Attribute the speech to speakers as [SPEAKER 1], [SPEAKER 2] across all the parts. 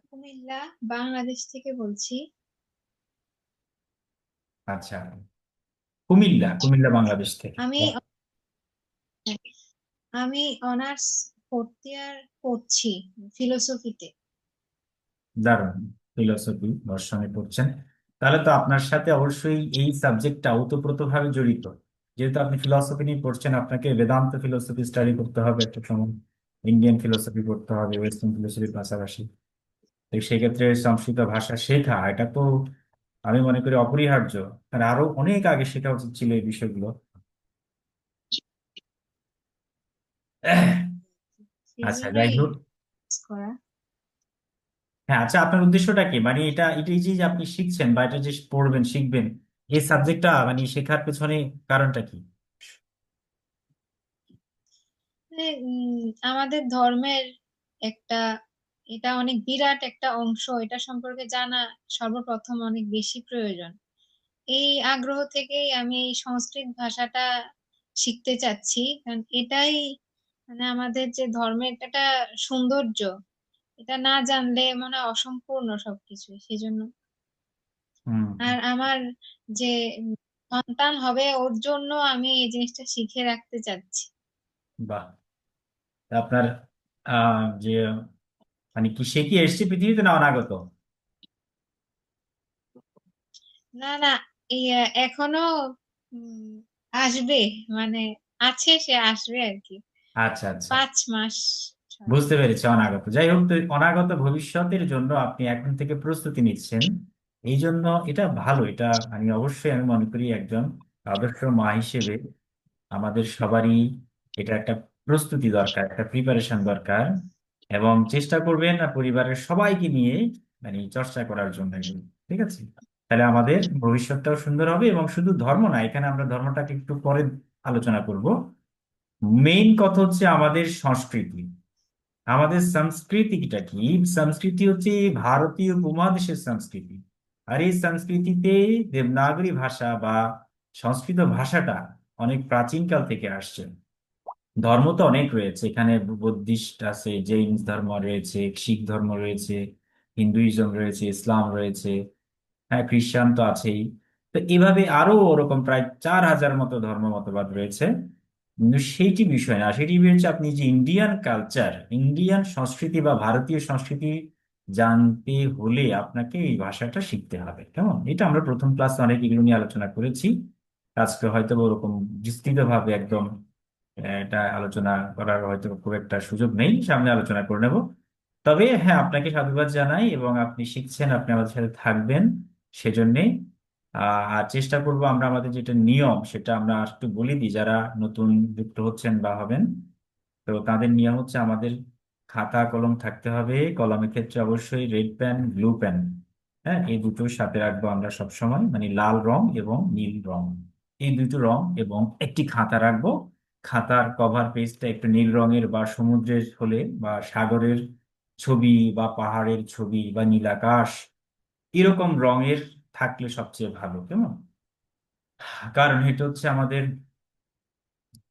[SPEAKER 1] কুমিল্লা, বাংলাদেশ থেকে বলছি।
[SPEAKER 2] আচ্ছা, কুমিল্লা কুমিল্লা বাংলাদেশ থেকে।
[SPEAKER 1] আমি
[SPEAKER 2] বাহ,
[SPEAKER 1] আমি অনার্স ফোর্থ ইয়ার পড়ছি ফিলোসফিতে।
[SPEAKER 2] দারুণ। ফিলোসফি দর্শনে পড়ছেন, তাহলে তো আপনার সাথে অবশ্যই এই সাবজেক্টটা ওতপ্রোতভাবে জড়িত। যেহেতু আপনি ফিলোসফি নিয়ে পড়ছেন, আপনাকে বেদান্ত ফিলোসফি স্টাডি করতে হবে একটা সময়, ইন্ডিয়ান ফিলোসফি পড়তে হবে ওয়েস্টার্ন ফিলোসফির পাশাপাশি। তো সেক্ষেত্রে সংস্কৃত ভাষা শেখা এটা তো আমি মনে করি অপরিহার্য। আর আরো অনেক আগে শেখা উচিত ছিল এই বিষয়গুলো।
[SPEAKER 1] সেই
[SPEAKER 2] আচ্ছা, যাই
[SPEAKER 1] জন্যই
[SPEAKER 2] হোক।
[SPEAKER 1] করা।
[SPEAKER 2] হ্যাঁ, আচ্ছা, আপনার উদ্দেশ্যটা কি, মানে এটা এটা এই যে আপনি শিখছেন বা এটা যে পড়বেন শিখবেন, এই সাবজেক্টটা মানে শেখার পেছনে কারণটা কি?
[SPEAKER 1] আমাদের ধর্মের একটা, এটা অনেক বিরাট একটা অংশ, এটা সম্পর্কে জানা সর্বপ্রথম অনেক বেশি প্রয়োজন। এই আগ্রহ থেকেই আমি এই সংস্কৃত ভাষাটা শিখতে চাচ্ছি, কারণ এটাই মানে আমাদের যে ধর্মের একটা সৌন্দর্য, এটা না জানলে মনে হয় অসম্পূর্ণ সবকিছু, সেজন্য।
[SPEAKER 2] হুম।
[SPEAKER 1] আর আমার যে সন্তান হবে, ওর জন্য আমি এই জিনিসটা শিখে রাখতে চাচ্ছি।
[SPEAKER 2] বাহ। তা আপনার যে মানে কি সে কি এসছে পৃথিবীতে না অনাগত?
[SPEAKER 1] না না, এখনো উম, আসবে, মানে আছে, সে আসবে আর কি।
[SPEAKER 2] আচ্ছা, আচ্ছা,
[SPEAKER 1] 5 মাস হবে।
[SPEAKER 2] বুঝতে পেরেছি, অনাগত। যাই হোক, তো অনাগত ভবিষ্যতের জন্য আপনি এখন থেকে প্রস্তুতি নিচ্ছেন, এই জন্য এটা ভালো। এটা আমি অবশ্যই আমি মনে করি একজন আদর্শ মা হিসেবে আমাদের সবারই এটা একটা প্রস্তুতি দরকার, একটা প্রিপারেশন দরকার। এবং চেষ্টা করবেন না পরিবারের সবাইকে নিয়ে মানে চর্চা করার জন্য এগুলো। ঠিক আছে? তাহলে আমাদের ভবিষ্যৎটাও সুন্দর হবে। এবং শুধু ধর্ম না, এখানে আমরা ধর্মটাকে একটু পরে আলোচনা করব। মেইন কথা হচ্ছে আমাদের সংস্কৃতি, আমাদের সংস্কৃতিটা কি। সংস্কৃতি হচ্ছে ভারতীয় উপমহাদেশের সংস্কৃতি। আর এই সংস্কৃতিতে দেবনাগরী ভাষা বা সংস্কৃত ভাষাটা অনেক প্রাচীনকাল থেকে আসছে। ধর্ম তো অনেক রয়েছে এখানে, বুদ্ধিস্ট আছে, জৈন ধর্ম রয়েছে, শিখ ধর্ম রয়েছে, হিন্দুইজম রয়েছে, ইসলাম রয়েছে, হ্যাঁ, খ্রিস্টান তো আছেই। তো এভাবে আরো ওরকম প্রায় 4,000 মতো ধর্ম মতবাদ রয়েছে। কিন্তু সেইটি বিষয় না, সেটি হচ্ছে আপনি যে ইন্ডিয়ান কালচার, ইন্ডিয়ান সংস্কৃতি বা ভারতীয় সংস্কৃতি জানতে হলে আপনাকে এই ভাষাটা শিখতে হবে। কেমন, এটা আমরা প্রথম ক্লাসে অনেক এগুলো নিয়ে আলোচনা করেছি। আজকে হয়তো ওরকম বিস্তৃত ভাবে একদম এটা আলোচনা করার হয়তো খুব একটা সুযোগ নেই, সামনে আলোচনা করে নেব। তবে হ্যাঁ, আপনাকে সাধুবাদ জানাই এবং আপনি শিখছেন, আপনি আমাদের সাথে থাকবেন সেজন্যে। আর চেষ্টা করব আমরা আমাদের যেটা নিয়ম সেটা আমরা একটু বলে দিই, যারা নতুন যুক্ত হচ্ছেন বা হবেন। তো তাদের নিয়ম হচ্ছে আমাদের খাতা কলম থাকতে হবে। কলমের ক্ষেত্রে অবশ্যই রেড পেন, ব্লু পেন, হ্যাঁ, এই দুটো সাথে রাখবো আমরা সব সময়, মানে লাল রং এবং নীল রং, এই দুটো রং, এবং একটি খাতা রাখবো। খাতার কভার পেজটা একটু নীল রঙের বা সমুদ্রের হলে বা সাগরের ছবি বা পাহাড়ের ছবি বা নীলাকাশ এরকম রঙের থাকলে সবচেয়ে ভালো। কেমন, কারণ এটা হচ্ছে আমাদের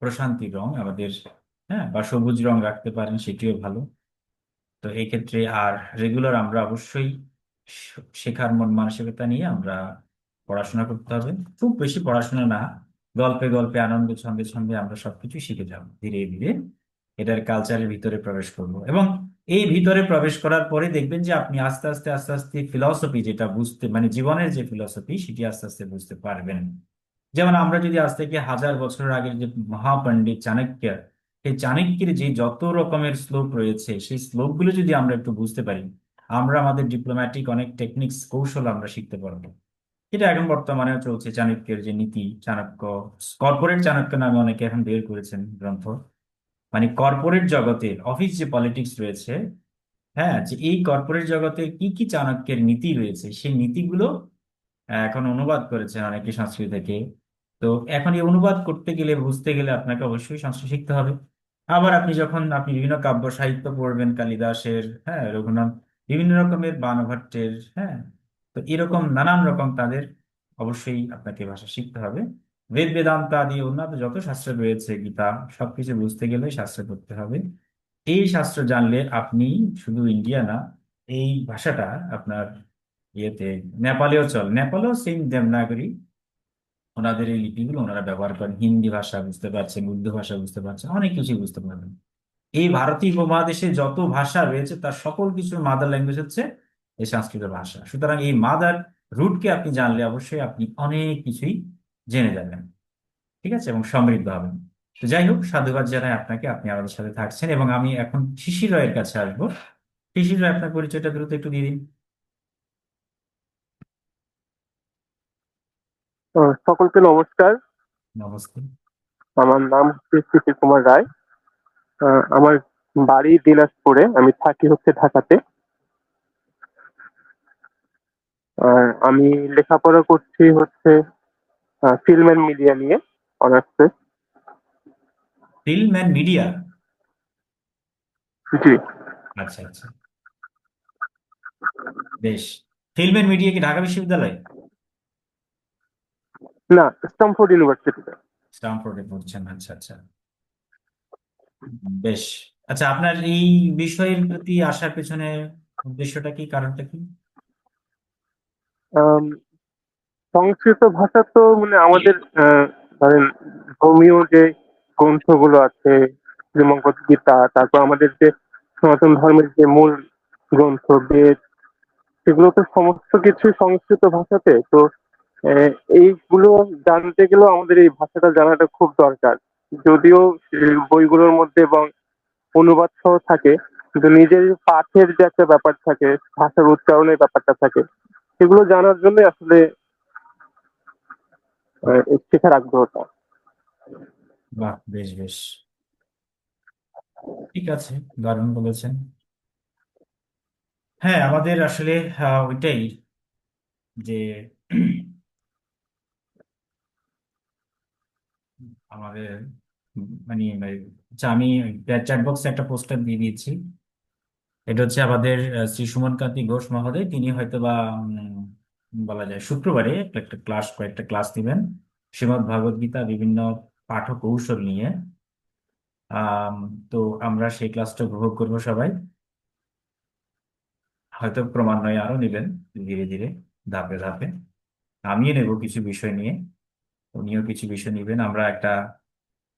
[SPEAKER 2] প্রশান্তির রং আমাদের। হ্যাঁ, বা সবুজ রং রাখতে পারেন, সেটিও ভালো। তো এই ক্ষেত্রে আর রেগুলার আমরা অবশ্যই শেখার মন মানসিকতা নিয়ে আমরা পড়াশোনা করতে হবে। খুব বেশি পড়াশোনা না, গল্পে গল্পে আনন্দ ছন্দে ছন্দে আমরা সবকিছু শিখে যাব ধীরে ধীরে। এটার কালচারের ভিতরে প্রবেশ করব, এবং এই ভিতরে প্রবেশ করার পরে দেখবেন যে আপনি আস্তে আস্তে আস্তে আস্তে ফিলসফি যেটা বুঝতে, মানে জীবনের যে ফিলসফি সেটি আস্তে আস্তে বুঝতে পারবেন। যেমন আমরা যদি আজ থেকে 1,000 বছর আগের যে মহাপণ্ডিত চাণক্য, সেই চাণক্যের যে যত রকমের শ্লোক রয়েছে সেই শ্লোকগুলো যদি আমরা একটু বুঝতে পারি, আমরা আমাদের ডিপ্লোম্যাটিক অনেক টেকনিক্স কৌশল আমরা শিখতে পারবো। এটা এখন বর্তমানে চলছে, চাণক্যের যে নীতি, চাণক্য কর্পোরেট চাণক্য নামে অনেকে এখন বের করেছেন গ্রন্থ। মানে কর্পোরেট জগতে অফিস যে পলিটিক্স রয়েছে, হ্যাঁ, যে এই কর্পোরেট জগতে কি কি চাণক্যের নীতি রয়েছে সেই নীতিগুলো এখন অনুবাদ করেছেন অনেকে সংস্কৃত থেকে। তো এখন এই অনুবাদ করতে গেলে, বুঝতে গেলে আপনাকে অবশ্যই সংস্কৃত শিখতে হবে। আবার আপনি যখন আপনি বিভিন্ন কাব্য সাহিত্য পড়বেন, কালিদাসের, হ্যাঁ, রঘুনাথ, বিভিন্ন রকমের বাণভট্টের, হ্যাঁ, তো এরকম নানান রকম তাদের অবশ্যই আপনাকে ভাষা শিখতে হবে। বেদ বেদান্ত আদি অন্যান্য যত শাস্ত্র রয়েছে, গীতা, সবকিছু বুঝতে গেলে শাস্ত্র পড়তে হবে। এই শাস্ত্র জানলে আপনি শুধু ইন্ডিয়া না, এই ভাষাটা আপনার ইয়েতে নেপালেও নেপালেও সেম দেবনাগরী, ওনাদের এই লিপিগুলো ওনারা ব্যবহার করেন। হিন্দি ভাষা বুঝতে পারছেন, উর্দু ভাষা বুঝতে পারছেন, অনেক কিছুই বুঝতে পারবেন। এই ভারতীয় উপমহাদেশে যত ভাষা রয়েছে তার সকল কিছুর মাদার ল্যাঙ্গুয়েজ হচ্ছে এই সংস্কৃত ভাষা। সুতরাং এই মাদার রুটকে আপনি জানলে অবশ্যই আপনি অনেক কিছুই জেনে যাবেন, ঠিক আছে, এবং সমৃদ্ধ হবেন। তো যাই হোক, সাধুবাদ জানাই আপনাকে, আপনি আমাদের সাথে থাকছেন। এবং আমি এখন শিশির রায়ের কাছে আসবো। শিশির রায়, আপনার পরিচয়টা দ্রুত একটু দিয়ে দিন।
[SPEAKER 3] সকলকে নমস্কার।
[SPEAKER 2] নমস্তে।
[SPEAKER 3] আমার নাম হচ্ছে শিশির কুমার রায়। আমার বাড়ি দিনাজপুরে, আমি থাকি হচ্ছে ঢাকাতে। আর আমি লেখাপড়া করছি হচ্ছে ফিল্ম অ্যান্ড মিডিয়া নিয়ে, অনার্সে।
[SPEAKER 2] Film and media.
[SPEAKER 3] জি।
[SPEAKER 2] আচ্ছা আচ্ছা, বেশ। ফিল্ম অ্যান্ড মিডিয়া কি ঢাকা বিশ্ববিদ্যালয়?
[SPEAKER 3] না, স্টামফোর্ড ইউনিভার্সিটিতে।
[SPEAKER 2] স্টামফোর্ডে পড়ছেন, আচ্ছা আচ্ছা, বেশ। আচ্ছা, আপনার এই বিষয়ের প্রতি আসার পেছনে উদ্দেশ্যটা কি, কারণটা কি?
[SPEAKER 3] আম, সংস্কৃত ভাষা তো মানে আমাদের ধরেন ধর্মীয় যে গ্রন্থগুলো আছে, যেমন গীতা, তারপর আমাদের যে সনাতন ধর্মের যে মূল গ্রন্থ বেদ, সেগুলো তো সমস্ত কিছু সংস্কৃত ভাষাতে। তো আহ, এইগুলো জানতে গেলেও আমাদের এই ভাষাটা জানাটা খুব দরকার। যদিও বইগুলোর মধ্যে এবং অনুবাদ সহ থাকে, কিন্তু নিজের পাঠের যে একটা ব্যাপার থাকে, ভাষার উচ্চারণের ব্যাপারটা থাকে, সেগুলো জানার জন্য আসলে এই শেখার আগ্রহটা।
[SPEAKER 2] বাহ, বেশ বেশ, ঠিক আছে, দারুণ বলেছেন। হ্যাঁ, আমাদের আসলে ওইটাই যে আমাদের মানে আচ্ছা, আমি চ্যাট বক্সে একটা পোস্টার দিয়ে দিয়েছি। এটা হচ্ছে আমাদের শ্রী সুমন কান্তি ঘোষ মহোদয়, তিনি হয়তো বা বলা যায় শুক্রবারে একটা ক্লাস, কয়েকটা ক্লাস দিবেন শ্রীমদ্ ভাগবত গীতা বিভিন্ন পাঠ কৌশল নিয়ে। আম, তো আমরা সেই ক্লাসটা উপভোগ করবো সবাই। হয়তো ক্রমান্বয়ে আরো নেবেন, ধীরে ধীরে, ধাপে ধাপে। আমিও নেব কিছু বিষয় নিয়ে, উনিও কিছু বিষয় নেবেন। আমরা একটা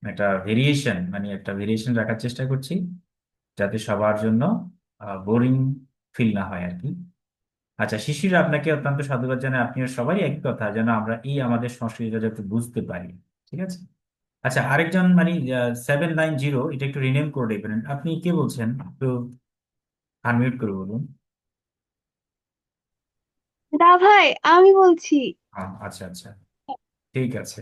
[SPEAKER 2] একটা ভেরিয়েশন, মানে একটা ভেরিয়েশন রাখার চেষ্টা করছি, যাতে সবার জন্য বোরিং ফিল না হয় আর কি। আচ্ছা শিশির, আপনাকে অত্যন্ত সাধুবাদ জানাই, আপনিও সবাই একই কথা, যেন আমরা এই আমাদের সংস্কৃতিটা যাতে বুঝতে পারি, ঠিক আছে। আচ্ছা, আরেকজন মানে 790, এটা একটু রিনেম করে দেবেন। আপনি কে বলছেন, একটু আনমিউট করে বলুন।
[SPEAKER 4] দা ভাই, আমি বলছি।
[SPEAKER 2] আচ্ছা আচ্ছা, ঠিক আছে।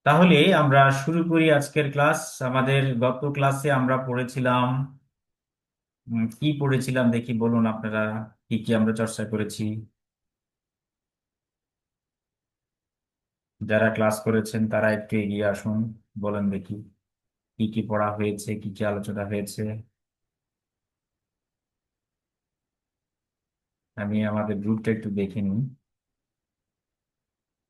[SPEAKER 2] তাহলে আমরা শুরু করি আজকের ক্লাস। আমাদের গত ক্লাসে আমরা পড়েছিলাম, কি পড়েছিলাম দেখি, বলুন আপনারা, কি কি আমরা চর্চা করেছি। যারা ক্লাস করেছেন তারা একটু এগিয়ে আসুন, বলেন দেখি কি কি পড়া হয়েছে, কি কি আলোচনা হয়েছে। আমি আমাদের গ্রুপটা একটু দেখে নিই।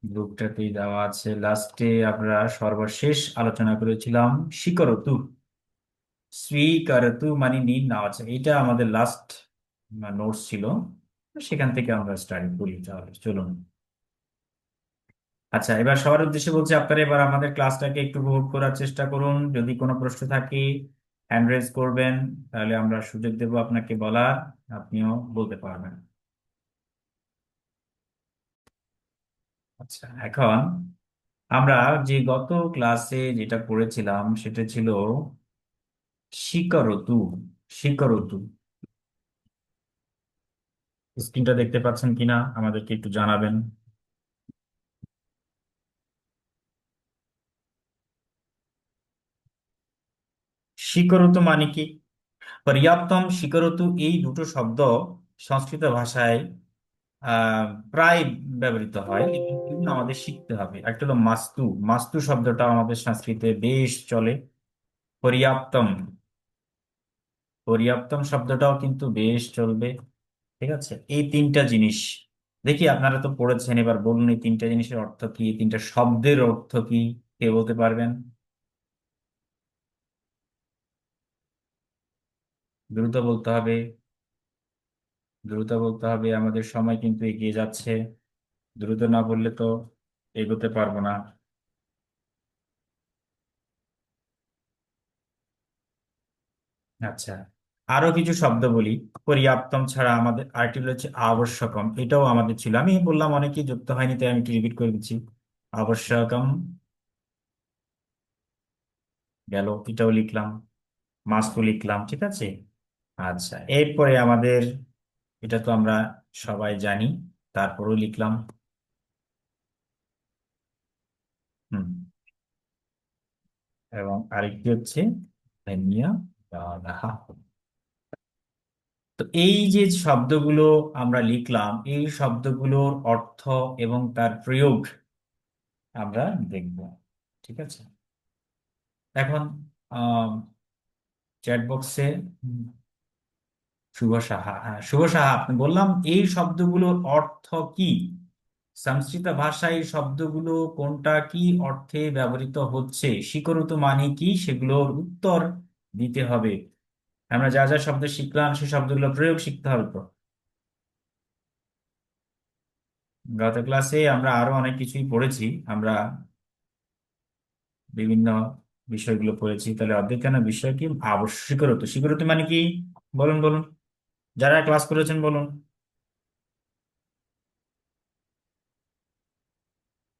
[SPEAKER 2] গ্রুপটাতেই দেওয়া আছে, লাস্টে আমরা সর্বশেষ আলোচনা করেছিলাম স্বীকরতু। স্বীকারতু মানে নিন নেওয়া আছে, এটা আমাদের লাস্ট নোটস ছিল। সেখান থেকে আমরা স্টাডি করি, তাহলে চলুন। আচ্ছা, এবার সবার উদ্দেশ্যে বলছি, আপনারা এবার আমাদের ক্লাসটাকে একটু উপভোগ করার চেষ্টা করুন। যদি কোনো প্রশ্ন থাকে হ্যান্ড রেজ করবেন, তাহলে আমরা সুযোগ দেব আপনাকে বলার, আপনিও বলতে পারবেন। আচ্ছা, এখন আমরা যে গত ক্লাসে যেটা পড়েছিলাম সেটা ছিল স্বীকরতু। স্বীকরতু, স্ক্রিনটা দেখতে পাচ্ছেন কিনা আমাদেরকে একটু জানাবেন। স্বীকরতু মানে কি? পর্যাপ্তম, স্বীকরতু, এই দুটো শব্দ সংস্কৃত ভাষায় প্রায় ব্যবহৃত হয়, কিন্তু আমাদের শিখতে হবে। একটা হলো মাস্তু। মাস্তু শব্দটা আমাদের সংস্কৃতে বেশ চলে। পর্যাপ্তম, পর্যাপ্তম শব্দটাও কিন্তু বেশ চলবে, ঠিক আছে। এই তিনটা জিনিস দেখি, আপনারা তো পড়েছেন, এবার বলুন এই তিনটা জিনিসের অর্থ কি, এই তিনটা শব্দের অর্থ কি, কে বলতে পারবেন? দ্রুত বলতে হবে, দ্রুত বলতে হবে, আমাদের সময় কিন্তু এগিয়ে যাচ্ছে। দ্রুত না বললে তো এগোতে পারবো না। আচ্ছা, আরো কিছু শব্দ বলি। পর্যাপ্তম ছাড়া আমাদের আরেকটি হচ্ছে আবশ্যকম, এটাও আমাদের ছিল, আমি বললাম অনেকেই যুক্ত হয়নি তাই আমি একটু রিপিট করে দিচ্ছি। আবশ্যকম গেল, এটাও লিখলাম। মাস্তু লিখলাম, ঠিক আছে। আচ্ছা, এরপরে আমাদের, এটা তো আমরা সবাই জানি, তারপরেও লিখলাম। হুম। এবং আরেকটি হচ্ছে ধন্যবাদ। তো এই যে শব্দগুলো আমরা লিখলাম, এই শব্দগুলোর অর্থ এবং তার প্রয়োগ আমরা দেখব, ঠিক আছে। এখন চ্যাট বক্সে শুভ সাহা, হ্যাঁ শুভ সাহা, আপনি বললাম এই শব্দগুলোর অর্থ কি, সংস্কৃত ভাষায় এই শব্দগুলো কোনটা কি অর্থে ব্যবহৃত হচ্ছে, স্বীকরোতু মানে কি, সেগুলোর উত্তর দিতে হবে। আমরা যা যা শব্দ শিখলাম সেই শব্দগুলো প্রয়োগ শিখতে হবে তো। গত ক্লাসে আমরা আরো অনেক কিছুই পড়েছি, আমরা বিভিন্ন বিষয়গুলো পড়েছি, তাহলে অধ্যয়ন বিষয় কি আবশ্যক, স্বীকরোতু, স্বীকরোতু মানে কি, বলুন বলুন, যারা ক্লাস করেছেন বলুন।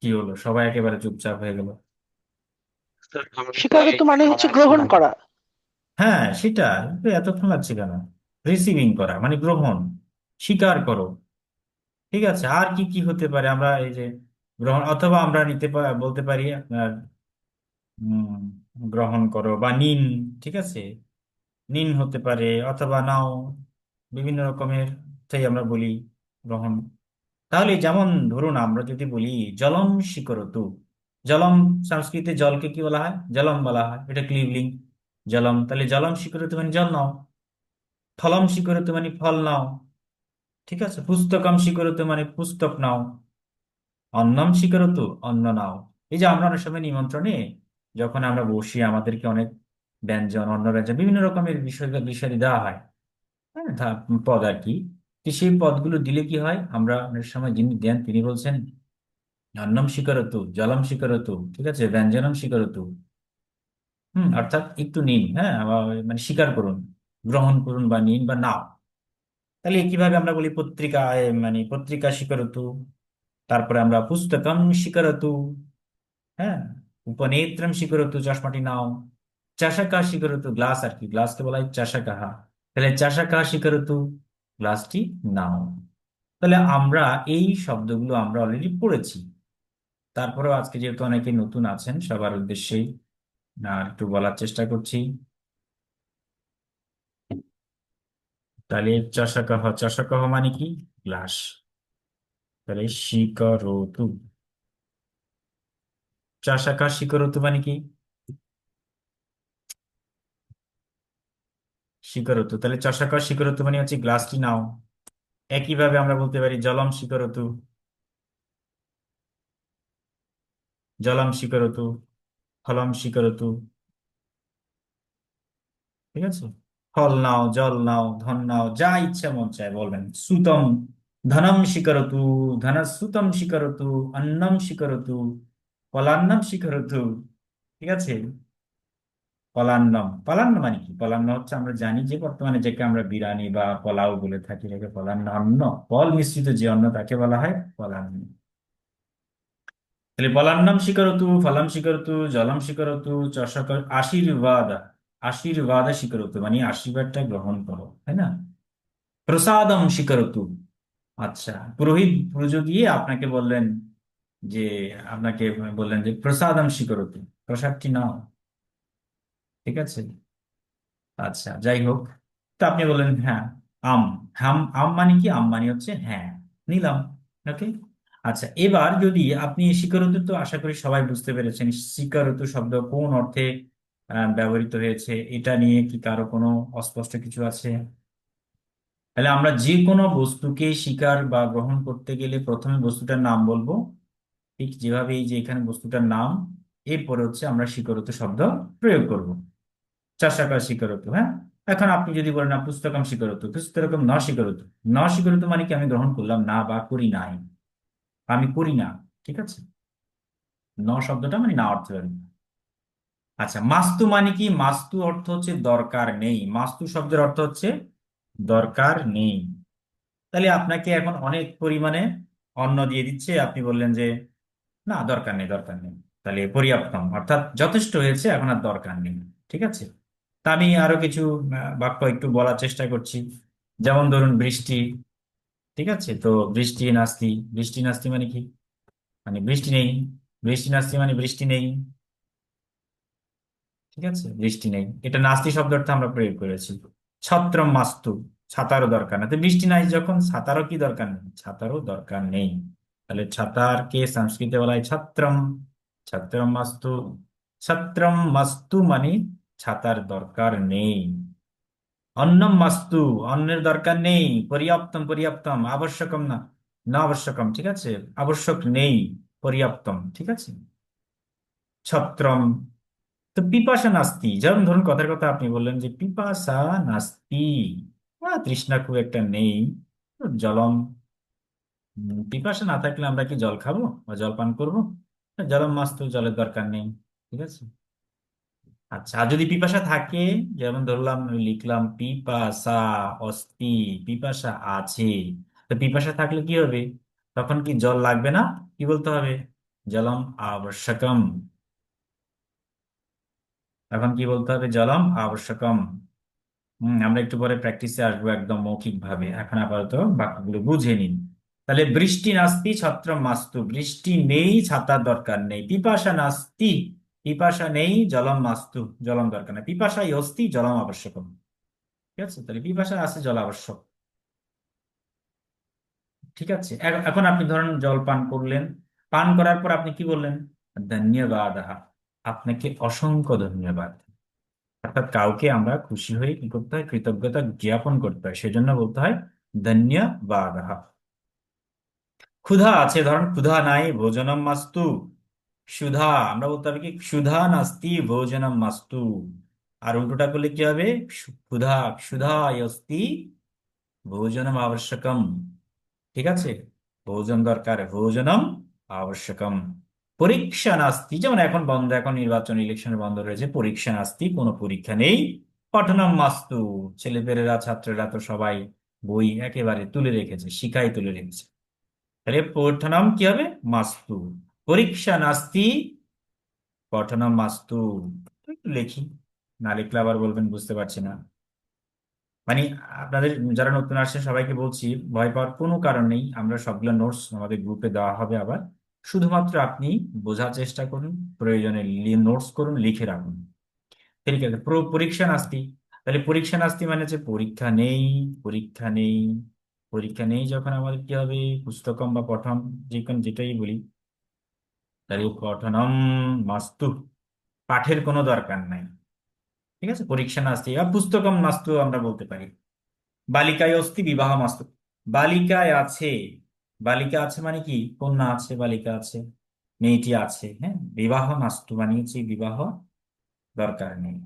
[SPEAKER 2] কি হলো, সবাই একেবারে চুপচাপ হয়ে গেল।
[SPEAKER 5] স্বীকারোক্তি মানে হচ্ছে গ্রহণ করা।
[SPEAKER 2] হ্যাঁ সেটা, কিন্তু এতক্ষণ লাগছে কেন? রিসিভিং করা মানে গ্রহণ, স্বীকার করো, ঠিক আছে। আর কি কি হতে পারে, আমরা এই যে গ্রহণ, অথবা আমরা বলতে পারি আপনার উম, গ্রহণ করো বা নিন, ঠিক আছে, নিন হতে পারে, অথবা নাও, বিভিন্ন রকমের তাই আমরা বলি গ্রহণ। তাহলে যেমন ধরুন আমরা যদি বলি জলম স্বীকরতু, জলম সংস্কৃতে জলকে কি বলা হয়, জলম বলা হয়, এটা ক্লিবলিঙ্গ জলম, তাহলে জলম স্বীকরতু মানে জল নাও। ফলম স্বীকরতু মানে ফল নাও, ঠিক আছে। পুস্তকম স্বীকরতু মানে পুস্তক নাও। অন্নম স্বীকরতু অন্ন নাও। এই যে আমরা অনেক সময় নিমন্ত্রণে যখন আমরা বসি, আমাদেরকে অনেক ব্যঞ্জন, অন্ন ব্যঞ্জন, বিভিন্ন রকমের বিষয় বিষয় দেওয়া হয়, হ্যাঁ পদ আর কি। তো সেই পদগুলো দিলে কি হয়, আমরা অনেক সময় যিনি দেন তিনি বলছেন অন্নম স্বীকরতু জলম স্বীকরতু, ঠিক আছে, ব্যঞ্জনম স্বীকরতু। অর্থাৎ একটু নিন, হ্যাঁ, মানে স্বীকার করুন, গ্রহণ করুন বা নিন বা নাও। তাহলে কিভাবে আমরা বলি পত্রিকা, মানে পত্রিকা স্বীকরতু, তারপরে আমরা পুস্তকম স্বীকরতু, হ্যাঁ, উপনেত্রম স্বীকরতু, চশমাটি নাও। চাষাকা স্বীকরতু, গ্লাস আর কি, গ্লাসকে বলা হয় চাষাকাহা, তাহলে চাষাকা স্বীকরতু, গ্লাসটি নাও। তাহলে আমরা এই শব্দগুলো আমরা অলরেডি পড়েছি, তারপরেও আজকে যেহেতু অনেকে নতুন আছেন সবার উদ্দেশ্যেই আর একটু বলার চেষ্টা করছি। তাহলে চষকহ, চষকহ মানে কি, গ্লাস। তাহলে শিকরতু, চষকা শিকরতু মানে কি, শিকরতু, তাহলে চষকা শিকরতু মানে হচ্ছে গ্লাসটি নাও। একইভাবে আমরা বলতে পারি জলম শিকরতু, জলম শিকরতু, ফলম শিকরতু, ঠিক আছে। ফল নাও, জল নাও, ধন নাও, যা ইচ্ছা মন চায় বলবেন। সুতম, ধনম শিকরতু, ধন সুতম শিকরতু, অন্নম শিকরতু, পলান্নম শিকরতু, ঠিক আছে। পলান্নম, পলান্ন মানে কি, পলান্ন হচ্ছে আমরা জানি যে বর্তমানে যাকে আমরা বিরিয়ানি বা পোলাও বলে থাকি, যাকে পলান্ন, অন্ন ফল মিশ্রিত যে অন্ন তাকে বলা হয় পলান্ন। তাহলে পলান্নম শিকরতু, ফলম শিকরতু, জলম শিকরতু, চষক, আশীর্বাদ, আশীর্বাদ শিকরতু মানে আশীর্বাদটা গ্রহণ করো, তাই না। প্রসাদম স্বীকরতু, আচ্ছা, পুরোহিত পুজো দিয়ে আপনাকে বললেন যে, আপনাকে বললেন যে প্রসাদম স্বীকরতু, প্রসাদটি নাও, ঠিক আছে। আচ্ছা যাই হোক, তো আপনি বললেন হ্যাঁ আম, হাম, আম মানে কি, আম মানে হচ্ছে হ্যাঁ, নিলাম, ওকে। আচ্ছা, এবার যদি আপনি স্বীকারোক্তি, তো আশা করি সবাই বুঝতে পেরেছেন স্বীকারোক্তি শব্দ কোন অর্থে ব্যবহৃত হয়েছে, এটা নিয়ে কি কারো কোনো অস্পষ্ট কিছু আছে? তাহলে আমরা যে কোনো বস্তুকে স্বীকার বা গ্রহণ করতে গেলে প্রথমে বস্তুটার নাম বলবো, ঠিক যেভাবে এই যে এখানে বস্তুটার নাম, এরপরে হচ্ছে আমরা স্বীকারোক্তি শব্দ প্রয়োগ করব। চাষাকার স্বীকারোক্তি, হ্যাঁ। এখন আপনি যদি বলেন না পুস্তকম স্বীকরোতু, পুস্তকম ন স্বীকরোতু, ন স্বীকরোতু মানে কি আমি গ্রহণ করলাম না বা করি নাই, আমি করি না, ঠিক আছে। ন শব্দটা মানে না অর্থ হবে। আচ্ছা, মাস্তু মানে কি? মাস্তু অর্থ হচ্ছে দরকার নেই, মাস্তু শব্দের অর্থ হচ্ছে দরকার নেই। তাহলে আপনাকে এখন অনেক পরিমাণে অন্ন দিয়ে দিচ্ছে, আপনি বললেন যে না দরকার নেই, দরকার নেই, তাহলে পর্যাপ্তম অর্থাৎ যথেষ্ট হয়েছে, এখন আর দরকার নেই, ঠিক আছে। তা আমি আরো কিছু বাক্য একটু বলার চেষ্টা করছি। যেমন ধরুন বৃষ্টি, ঠিক আছে, তো বৃষ্টি নাস্তি, বৃষ্টি নাস্তি মানে কি? মানে বৃষ্টি নেই, বৃষ্টি নাস্তি মানে বৃষ্টি নেই, ঠিক আছে, বৃষ্টি নেই, এটা নাস্তি শব্দ অর্থে আমরা প্রয়োগ করেছি। ছত্রম মাস্তু, ছাতারও দরকার নেই, তো বৃষ্টি নাই যখন ছাতারও কি দরকার নেই, ছাতারও দরকার নেই। তাহলে ছাতার কে সংস্কৃতে বলা হয় ছত্রম, ছত্রম মাস্তু, ছত্রম মাস্তু মানে ছাতার দরকার নেই। অন্নম মাস্তু, অন্নের দরকার নেই। পর্যাপ্তম, পর্যাপ্তম, আবশ্যকম না, না আবশ্যকম, ঠিক আছে, আবশ্যক নেই, পর্যাপ্তম, ঠিক আছে। ছত্রম, তো পিপাসা নাস্তি, যেমন ধরুন কথার কথা আপনি বললেন যে পিপাসা নাস্তি, তৃষ্ণা খুব একটা নেই, তো জলম, পিপাসা না থাকলে আমরা কি জল খাবো বা জল পান করবো? জলম মাস্তু, জলের দরকার নেই, ঠিক আছে। আচ্ছা, আর যদি পিপাসা থাকে, যেমন ধরলাম লিখলাম পিপাসা অস্তি, পিপাসা আছে, তো পিপাসা থাকলে কি হবে? তখন কি জল লাগবে না? কি বলতে হবে? জলম আবশ্যকম। এখন কি বলতে হবে? জলম আবশ্যকম। আমরা একটু পরে প্র্যাকটিসে আসবো একদম মৌখিক ভাবে, এখন আপাতত বাক্যগুলো বুঝে নিন। তাহলে বৃষ্টি নাস্তি ছত্রম মাস্তু, বৃষ্টি নেই ছাতার দরকার নেই। পিপাসা নাস্তি, পিপাসা নেই, জলম মাস্তু, জলম দরকার নেই। পিপাসাই অস্তি, জলম আবশ্যকম, ঠিক আছে। তাহলে পিপাসা আছে, জল আবশ্যক, ঠিক আছে। এখন আপনি ধরেন জল পান করলেন, পান করার পর আপনি কি বললেন? ধন্যবাদ, আপনাকে অসংখ্য ধন্যবাদ। অর্থাৎ কাউকে আমরা খুশি হয়ে কি করতে হয়? কৃতজ্ঞতা জ্ঞাপন করতে হয়, সেজন্য বলতে হয় ধন্যবাদ। ক্ষুধা আছে, ধরেন ক্ষুধা নাই, ভোজনম মাস্তু। ক্ষুধা, আমরা বলতে হবে কি ক্ষুধা নাস্তি ভোজনম মাস্তু। আর উল্টোটা করলে কি হবে? ক্ষুধা, ক্ষুধা অস্তি ভোজনম আবশ্যকম, ঠিক আছে, ভোজন দরকার, ভোজনম আবশ্যকম। পরীক্ষা নাস্তি, যেমন এখন বন্ধ, এখন নির্বাচন ইলেকশনের বন্ধ রয়েছে, পরীক্ষা নাস্তি, কোনো পরীক্ষা নেই। পঠনম মাস্তু, ছেলেপেলেরা ছাত্ররা তো সবাই বই একেবারে তুলে রেখেছে, শিখাই তুলে রেখেছে, তাহলে পঠনম কি হবে? মাস্তু। পরীক্ষা নাস্তি, পঠনম মাস্তু। তো একটু লেখি, না লিখলে আবার বলবেন বুঝতে পারছি না। মানে আপনাদের যারা নতুন আসছে সবাইকে বলছি, ভয় পাওয়ার কোনো কারণ নেই, আমরা সবগুলো নোটস আমাদের গ্রুপে দেওয়া হবে আবার। শুধুমাত্র আপনি বোঝার চেষ্টা করুন, প্রয়োজনে নোটস করুন, লিখে রাখুন, ঠিক আছে। পরীক্ষা নাস্তি, তাহলে পরীক্ষা নাস্তি মানে হচ্ছে পরীক্ষা নেই, পরীক্ষা নেই, পরীক্ষা নেই যখন আমাদের কি হবে? পুস্তকম বা পঠন, যে কোন যেটাই বলি, তাহলে পঠনম মাস্তু, পাঠের কোনো দরকার নাই, ঠিক আছে। পরীক্ষা নাস্তি বা পুস্তকম নাস্তু আমরা বলতে পারি। বালিকায় অস্তি বিবাহ মাস্তু, বালিকায় আছে, বালিকা আছে মানে কি? কন্যা আছে, বালিকা আছে, মেয়েটি আছে, হ্যাঁ। বিবাহ মাস্তু মানে হচ্ছে বিবাহ দরকার নেই।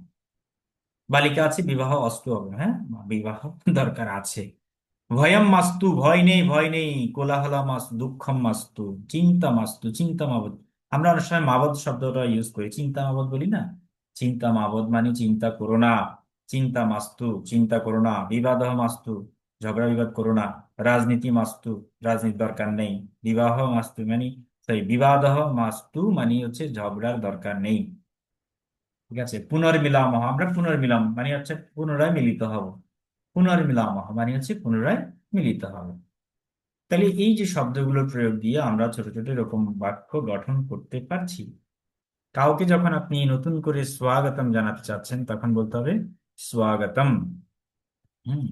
[SPEAKER 2] বালিকা আছে, বিবাহ অস্তু হবে, হ্যাঁ, বিবাহ দরকার আছে। ভয়ম মাস্তু, ভয় নেই, ভয় নেই। কোলাহলা মাস্তু, দুঃখম মাস্তু, চিন্তা মাস্তু, চিন্তা মাবদ। আমরা অনেক সময় মাবদ শব্দটা ইউজ করি, চিন্তা মাবদ বলি না। চিন্তা মাবদ মানে চিন্তা করো না, চিন্তা মাস্তু, চিন্তা করো না। বিবাদ মাস্তু, ঝগড়া বিবাদ করো না। রাজনীতি মাস্তু, রাজনীতি দরকার নেই। বিবাহ মাস্তু মানে, সরি, বিবাদ মাস্তু মানে হচ্ছে ঝগড়ার দরকার নেই, ঠিক আছে। পুনর্মিলামহ, আমরা পুনর্মিলাম মানে হচ্ছে পুনরায় মিলিত হব, পুনর্মিলামহ মানে হচ্ছে পুনরায় মিলিত হব। তাহলে এই যে শব্দগুলোর প্রয়োগ দিয়ে আমরা ছোট ছোট এরকম বাক্য গঠন করতে পারছি। কাউকে যখন আপনি নতুন করে স্বাগতম জানাতে চাচ্ছেন, তখন বলতে হবে স্বাগতম। হুম।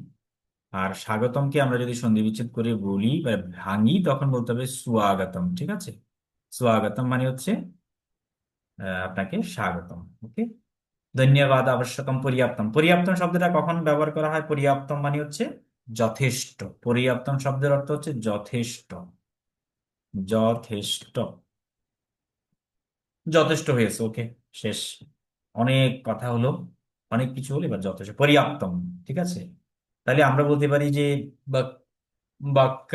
[SPEAKER 2] আর স্বাগতমকে আমরা যদি সন্ধি বিচ্ছেদ করে বলি বা ভাঙি, তখন বলতে হবে স্বাগতম, ঠিক আছে। স্বাগতম মানে হচ্ছে আপনাকে স্বাগতম, ওকে। ধন্যবাদ, আবশ্যকম, পর্যাপ্তম। পর্যাপ্তম শব্দটা কখন ব্যবহার করা হয়? পর্যাপ্তম মানে হচ্ছে যথেষ্ট, পর্যাপ্তম শব্দের অর্থ হচ্ছে যথেষ্ট, যথেষ্ট, যথেষ্ট হয়েছে, ওকে, শেষ, অনেক কথা হলো। অনেক কিছু হলে এবার যথেষ্ট, পর্যাপ্তম। ঠিক আছে, তাহলে আমরা বলতে পারি যে বাক- বাক্য,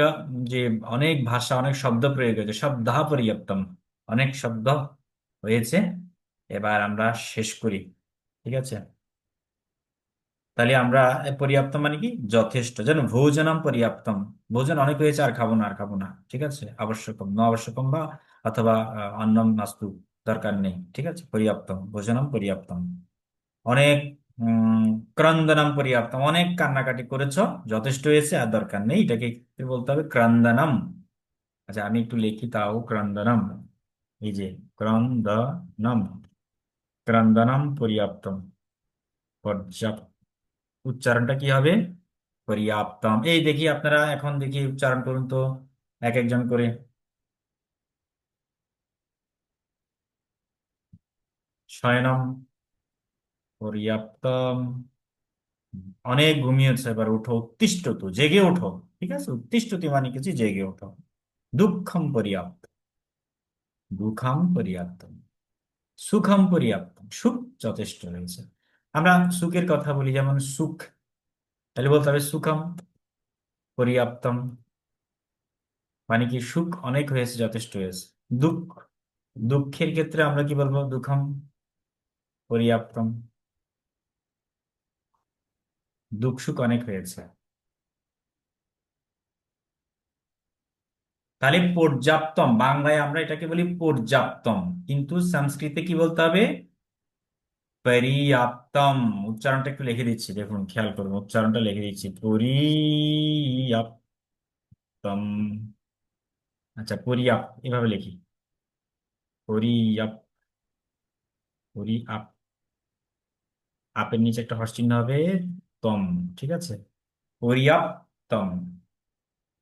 [SPEAKER 2] যে অনেক ভাষা অনেক শব্দ প্রয়োগ হয়েছে, শব্দা পর্যাপ্তম, অনেক শব্দ হয়েছে, এবার আমরা শেষ করি। ঠিক আছে, তাহলে আমরা পর্যাপ্ত মানে কি যথেষ্ট, যেন ভোজনম পর্যাপ্তম, ভোজন অনেক হয়েছে আর খাবো না আর খাবো না, ঠিক আছে, আবশ্যকম ন আবশ্যকম বা অথবা অন্নম নাস্তু, দরকার নেই। ঠিক আছে, পর্যাপ্তম, ভোজনম পর্যাপ্তম। অনেক ক্রন্দনম পর্যাপ্তম, অনেক কান্নাকাটি করেছো, যথেষ্ট হয়েছে আর দরকার নেই, এটাকে কি বলতে হবে? ক্রন্দনম। আচ্ছা আমি একটু লিখি তাও, ক্রন্দনম, এই যে ক্রন্দনম, ক্রন্দনম পর্যাপ্তম, পর্যাপ্ত, উচ্চারণটা কি হবে? পর্যাপ্তম। এই দেখি আপনারা এখন দেখি উচ্চারণ করুন তো, এক একজন করে। শয়নম পর্যাপ্তম, অনেক ঘুমিয়েছে, এবার উঠো, উত্তিষ্ঠতু, জেগে ওঠো। ঠিক আছে, উত্তিষ্ঠতি মানে কিছু, জেগে ওঠো। দুঃখম পর্যাপ্ত, দুঃখম পর্যাপ্তম। সুখম পর্যাপ্তম, সুখ যথেষ্ট হয়েছে। আমরা সুখের কথা বলি, যেমন সুখ, তাহলে বলতে হবে সুখম পর্যাপ্তম, মানে কি সুখ অনেক হয়েছে, যথেষ্ট হয়েছে। দুঃখ, দুঃখের ক্ষেত্রে আমরা কি বলবো? দুঃখম পর্যাপ্তম, দুঃখ সুখ অনেক হয়েছে। তাহলে পর্যাপ্তম, বাংলায় আমরা এটাকে বলি পর্যাপ্তম, কিন্তু সংস্কৃতে কি বলতে হবে? পর্যাপ্তম। উচ্চারণটা একটু লিখে দিচ্ছি, দেখুন খেয়াল করুন, উচ্চারণটা লিখে দিচ্ছি, পর্যাপ্তম। আচ্ছা পর্যাপ্ত এভাবে লিখি, পর্যাপ্ত, পরি আপের নিচে একটা হর্ষ চিহ্ন হবে, তম। ঠিক আছে, পর্যাপ্তম,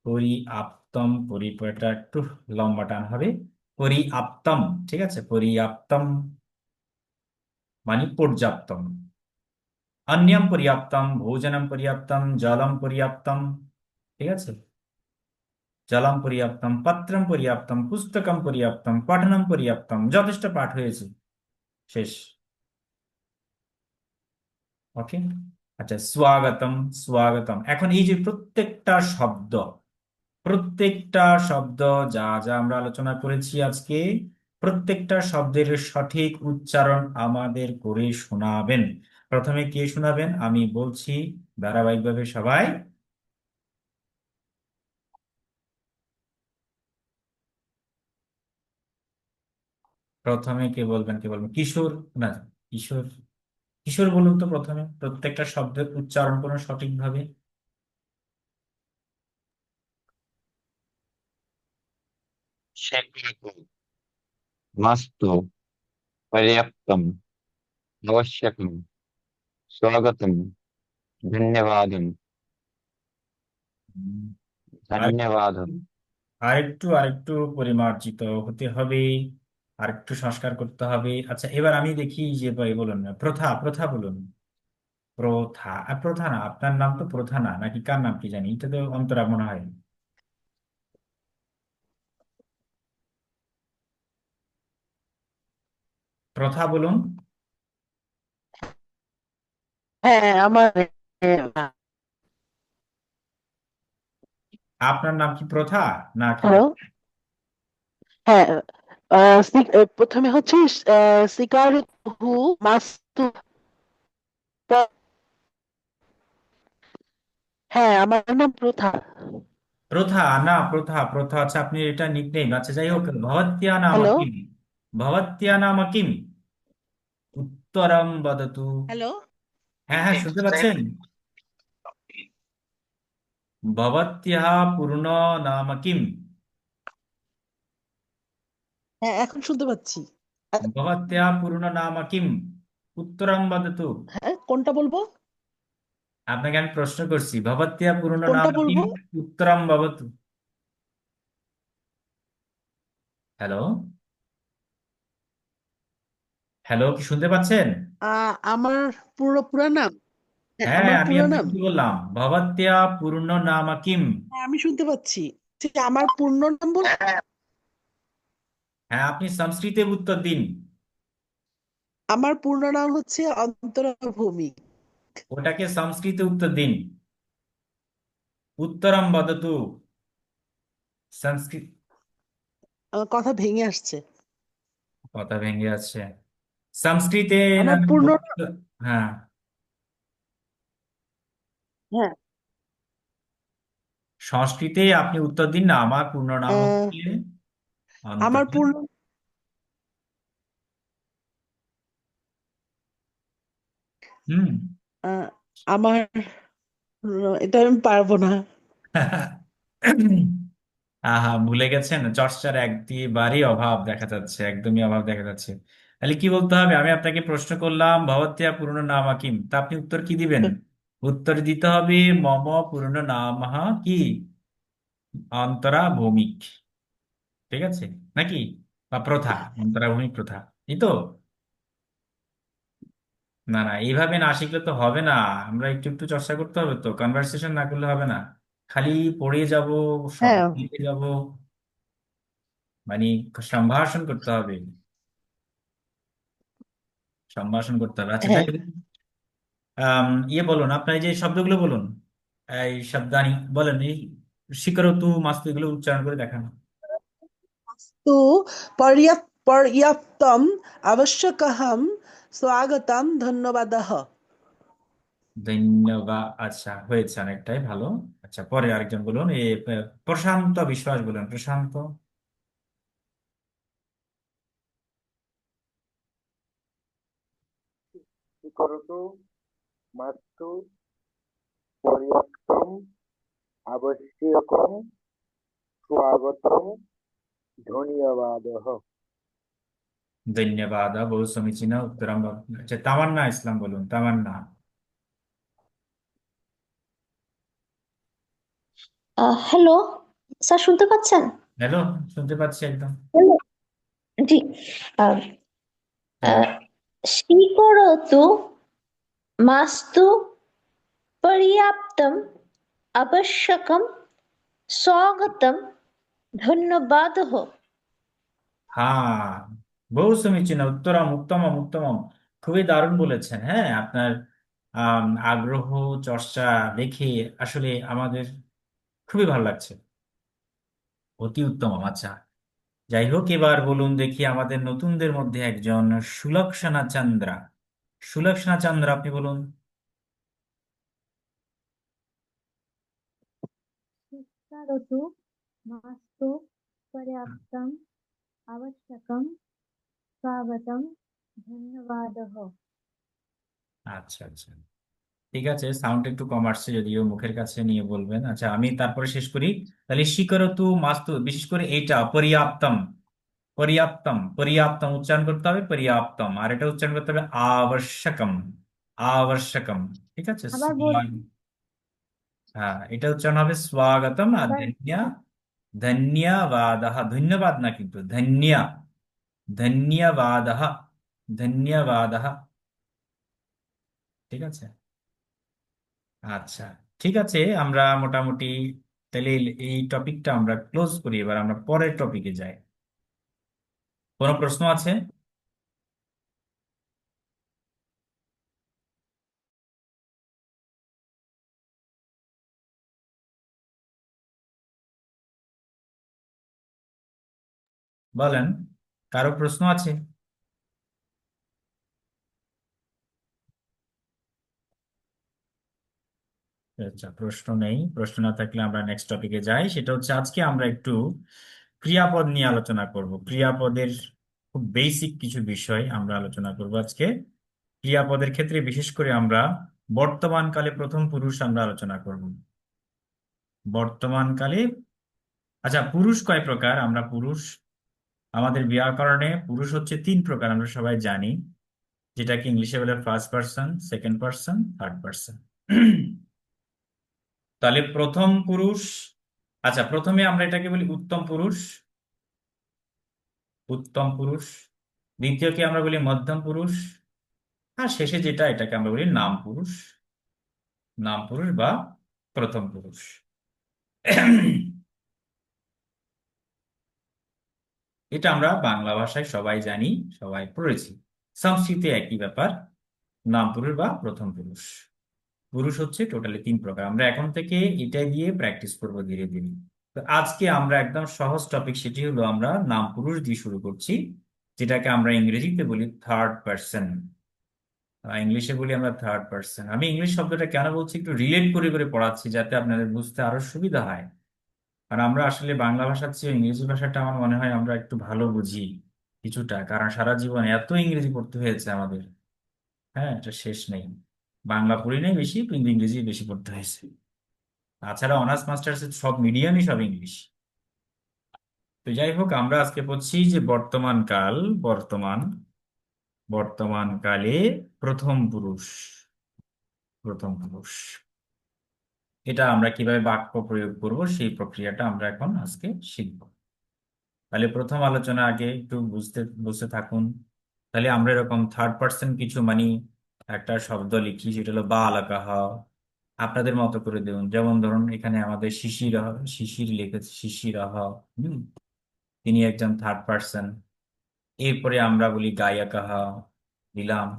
[SPEAKER 2] পরিআপ্তম, পরিপটা একটু লম্বা টান হবে, পরিআপ্তম। ঠিক আছে, পরিআপ্তম মানে পর্যাপ্তম। অন্যম পর্যাপ্তম, ভোজনম পর্যাপ্তম, জলম পর্যাপ্তম। ঠিক আছে, জলম পর্যাপ্তম, পত্রম পর্যাপ্তম, পুস্তকম পর্যাপ্তম, পঠনম পর্যাপ্তম, যথেষ্ট পাঠ হয়েছে, শেষ। ওকে, আচ্ছা স্বাগতম, স্বাগতম। এখন এই যে প্রত্যেকটা শব্দ, প্রত্যেকটা শব্দ যা যা আমরা আলোচনা করেছি আজকে, প্রত্যেকটা শব্দের সঠিক উচ্চারণ আমাদের করে শোনাবেন। প্রথমে কে শোনাবেন? আমি বলছি, ধারাবাহিকভাবে সবাই। প্রথমে কে বলবেন? কে বলবেন? কিশোর, না, কিশোর, কিশোর বলুন তো প্রথমে, প্রত্যেকটা শব্দের উচ্চারণ করুন সঠিকভাবে।
[SPEAKER 5] शक्यते मास्तु पर्याप्तम् आवश्यकम् स्वागतम् धन्यवादम्
[SPEAKER 2] হুম, আর
[SPEAKER 5] धन्यवादम्।
[SPEAKER 2] আরেকটু আরেকটু পরিমার্জিত হতে হবে, আরেকটু সংস্কার করতে হবে। আচ্ছা এবার আমি দেখি যে ভাই বলুন না, প্রথা, প্রথা বলুন। প্রথা, আর প্রথা না, আপনার নাম তো প্রথা না, নাকি কার নাম কি জানি, এটা তো অন্তরা মনে হয়। প্রথা বলুন।
[SPEAKER 6] হ্যাঁ আমার
[SPEAKER 2] আপনার নাম কি প্রথা নাকি?
[SPEAKER 6] হ্যালো হ্যাঁ প্রথমে হচ্ছে সিকারহু মাস্তু হ্যাঁ আমার নাম প্রথা।
[SPEAKER 2] প্রথা না, প্রথা, প্রথা, আচ্ছা আপনি এটা নিকনেম, আচ্ছা যাই হোক, ভবত্যা নাম
[SPEAKER 6] হ্যালো
[SPEAKER 2] কিম? ভবত্যা নাম কিম? উত্তরম বদতু।
[SPEAKER 6] হ্যালো
[SPEAKER 2] হ্যাঁ হ্যাঁ, শুনতে পাচ্ছেন? ভবত্যা পূর্ণ নাম কিম?
[SPEAKER 6] হ্যাঁ এখন শুনতে পাচ্ছি।
[SPEAKER 2] ভবত্যা পূর্ণ নাম কিম? উত্তরম বদতু।
[SPEAKER 6] হ্যাঁ কোনটা বলবো?
[SPEAKER 2] আপনাকে আমি প্রশ্ন করছি, ভবত্যা পূর্ণ নাম
[SPEAKER 6] কোনটা
[SPEAKER 2] কিম?
[SPEAKER 6] বলবো?
[SPEAKER 2] উত্তরম ভবতু। হ্যালো, হ্যালো, কি শুনতে পাচ্ছেন?
[SPEAKER 6] আমার পুরো নাম, হ্যাঁ
[SPEAKER 2] হ্যাঁ
[SPEAKER 6] আমার
[SPEAKER 2] আমি
[SPEAKER 6] পুরো নাম,
[SPEAKER 2] আপনাকে কি বললাম? ভবত্যা পূর্ণ নাম কিম?
[SPEAKER 6] হ্যাঁ আমি শুনতে পাচ্ছি। ঠিক আমার পূর্ণ নাম
[SPEAKER 2] হ্যাঁ আপনি সংস্কৃতে উত্তর দিন।
[SPEAKER 6] আমার পূর্ণ নাম হচ্ছে অন্তরা ভৌমিক।
[SPEAKER 2] ওটাকে সংস্কৃতে উত্তর দিন। উত্তরম বদতু। সংস্কৃত।
[SPEAKER 6] আমার কথা ভেঙে আসছে।
[SPEAKER 2] কথা ভেঙে আছে। সংস্কৃতে না
[SPEAKER 6] আমার পূর্ণ
[SPEAKER 2] হ্যাঁ,
[SPEAKER 6] হ্যাঁ
[SPEAKER 2] সংস্কৃতে আপনি উত্তর দিন না, আমার পূর্ণ নাম
[SPEAKER 6] আহ,
[SPEAKER 2] হচ্ছে
[SPEAKER 6] আমার
[SPEAKER 2] অন্তরা।
[SPEAKER 6] পূর্ণ
[SPEAKER 2] হুম।
[SPEAKER 6] আহ, আমার এটা আমি পারবো না।
[SPEAKER 2] আহা, ভুলে গেছেন, চর্চার একবারই অভাব দেখা যাচ্ছে, একদমই অভাব দেখা যাচ্ছে। তাহলে কি বলতে হবে? আমি আপনাকে প্রশ্ন করলাম ভবত্যা পুরনো নাম কিম, তা আপনি উত্তর কি দিবেন? উত্তর দিতে হবে মম পুরনো নাম কি অন্তরা ভৌমিক। ঠিক আছে নাকি? বা প্রথা, অন্তরা ভৌমিক প্রথা, এই তো। না না, এইভাবে না শিখলে তো হবে না। আমরা একটু একটু চর্চা করতে হবে তো, কনভারসেশন না করলে হবে না। খালি পড়ে যাব, শব্দ
[SPEAKER 6] হ্যাঁ
[SPEAKER 2] লিখে যাব, মানে সম্ভাষণ করতে হবে। সম্ভাষণ করতে হবে। আচ্ছা
[SPEAKER 6] হ্যাঁ
[SPEAKER 2] যাই হোক, ইয়ে বলুন, আপনার এই যে শব্দগুলো বলুন, এই শব্দানি বলেন, এই শিকরতু মাস্তু এগুলো উচ্চারণ করে দেখান।
[SPEAKER 6] তো पर्याप्तम् आवश्यकहं स्वागतं धन्यवादः।
[SPEAKER 2] ধন্যবাদ। আচ্ছা, হয়েছে, অনেকটাই ভালো। আচ্ছা, পরে আরেকজন বলুন, এই প্রশান্ত বিশ্বাস বলুন, প্রশান্ত।
[SPEAKER 3] করতো মাস্তু পর্যাপ্তম আবশ্যকম স্বাগতম ধন্যবাদः।
[SPEAKER 2] ধন্যবাদ, বহু সমীচীন উত্তরম। আচ্ছা, তামান্না ইসলাম বলুন, তামান্না।
[SPEAKER 7] হ্যালো, স্যার শুনতে পাচ্ছেন?
[SPEAKER 2] হ্যালো, শুনতে পাচ্ছি একদম।
[SPEAKER 7] হ্যালো। জি। আহ,
[SPEAKER 2] হ্যাঁ।
[SPEAKER 7] আহ, স্বীকরোতু মাস্তু পর্যাপ্তম আবশ্যকম স্বাগতম ধন্যবাদः।
[SPEAKER 2] হ্যাঁ, বহু সমীচীন উত্তরম, উত্তমম উত্তমম। খুবই দারুণ বলেছেন। হ্যাঁ, আপনার আগ্রহ, চর্চা দেখে আসলে আমাদের খুবই ভালো লাগছে। অতি উত্তম। আচ্ছা, যাই হোক, এবার বলুন দেখি আমাদের নতুনদের মধ্যে একজন সুলক্ষণা চন্দ্রা। সুলক্ষণা চন্দ্রা, আপনি বলুন।
[SPEAKER 1] শিক্ষারতু মাস্তু পর্যাপ্তম আবশ্যকম স্বাগতম ধন্যবাদः।
[SPEAKER 2] আচ্ছা আচ্ছা, ঠিক আছে, সাউন্ড একটু কম আসছে, যদিও মুখের কাছে নিয়ে বলবেন। আচ্ছা, আমি তারপরে শেষ করি। তাহলে শিকরতু মাস্তু, বিশেষ করে এইটা পর্যাপ্তম। পর্যাপ্তম, পর্যাপ্তম উচ্চারণ করতে হবে, পর্যাপ্তম। আর এটা উচ্চারণ করতে হবে আবশ্যকম। আবশ্যকম। ঠিক আছে।
[SPEAKER 1] আবার বল
[SPEAKER 2] হ্যাঁ, এটা উচ্চারণ হবে স্বাগতম। আর
[SPEAKER 1] আবার
[SPEAKER 2] ধন্যবাদ, ধন্যবাদ না কিন্তু ধন্যবাদ, ধন্যবাদ। ঠিক আছে। আচ্ছা, ঠিক আছে, আমরা মোটামুটি তাহলে এই টপিকটা আমরা ক্লোজ করি। এবার আমরা পরের টপিকে যাই। কোনো প্রশ্ন আছে? বলেন, কারো প্রশ্ন আছে? আচ্ছা, প্রশ্ন নেই। প্রশ্ন না থাকলে আমরা নেক্সট টপিকে যাই। সেটা হচ্ছে আজকে আমরা একটু ক্রিয়াপদ নিয়ে আলোচনা করব। ক্রিয়াপদের খুব বেসিক কিছু বিষয় আমরা আলোচনা করব আজকে। ক্রিয়াপদের ক্ষেত্রে বিশেষ করে আমরা বর্তমানকালে প্রথম পুরুষ আমরা আলোচনা করব। বর্তমানকালে, আচ্ছা, পুরুষ কয় প্রকার? আমরা পুরুষ, আমাদের ব্যাকরণে পুরুষ হচ্ছে 3 প্রকার, আমরা সবাই জানি। যেটাকে ইংলিশে বলে first person, second person, third person. তাহলে প্রথম পুরুষ, আচ্ছা, প্রথমে আমরা এটাকে বলি উত্তম পুরুষ। উত্তম পুরুষ। দ্বিতীয়কে আমরা বলি মধ্যম পুরুষ। আর শেষে যেটা, এটাকে আমরা বলি নাম পুরুষ। নাম পুরুষ বা প্রথম পুরুষ। এটা আমরা বাংলা ভাষায় সবাই জানি, সবাই পড়েছি। সংস্কৃতে একই ব্যাপার, নাম পুরুষ বা প্রথম পুরুষ। পুরুষ হচ্ছে টোটালি 3 প্রকার। আমরা এখন থেকে এটা দিয়ে প্র্যাকটিস করব ধীরে ধীরে। তো আজকে আমরা একদম সহজ টপিক, সেটি হলো আমরা নাম পুরুষ দিয়ে শুরু করছি, যেটাকে আমরা ইংরেজিতে বলি থার্ড পার্সন, ইংলিশে বলি আমরা থার্ড পার্সন। আমি ইংলিশ শব্দটা কেন বলছি, একটু রিলেট করে করে পড়াচ্ছি যাতে আপনাদের বুঝতে আরো সুবিধা হয়। আর আমরা আসলে বাংলা ভাষার চেয়ে ইংরেজি ভাষাটা আমার মনে হয় আমরা একটু ভালো বুঝি কিছুটা, কারণ সারা জীবন এত ইংরেজি পড়তে হয়েছে আমাদের। হ্যাঁ, এটা শেষ নেই। বাংলা পড়ি নাই বেশি, কিন্তু ইংরেজি বেশি পড়তে হয়েছে। তাছাড়া অনার্স মাস্টার্স সব মিডিয়ামই সব ইংলিশ। তো যাই হোক, আমরা আজকে পড়ছি যে বর্তমান কাল, বর্তমান কালে প্রথম পুরুষ, প্রথম পুরুষ। এটা আমরা কিভাবে বাক্য প্রয়োগ করব সেই প্রক্রিয়াটা আমরা এখন আজকে শিখব। তাহলে প্রথম আলোচনা আগে একটু বুঝতে বুঝতে থাকুন। তাহলে আমরা এরকম থার্ড পার্সন কিছু মানে একটা শব্দ লিখি, সেটা হলো বালাকাহ। আপনাদের মতো করে দেবেন, যেমন ধরুন এখানে আমাদের শিশির লিখেছে, শিশিরাহ। হম তিনি একজন থার্ড পার্সন। এরপরে আমরা বলি গায়কাহ, দিলাম।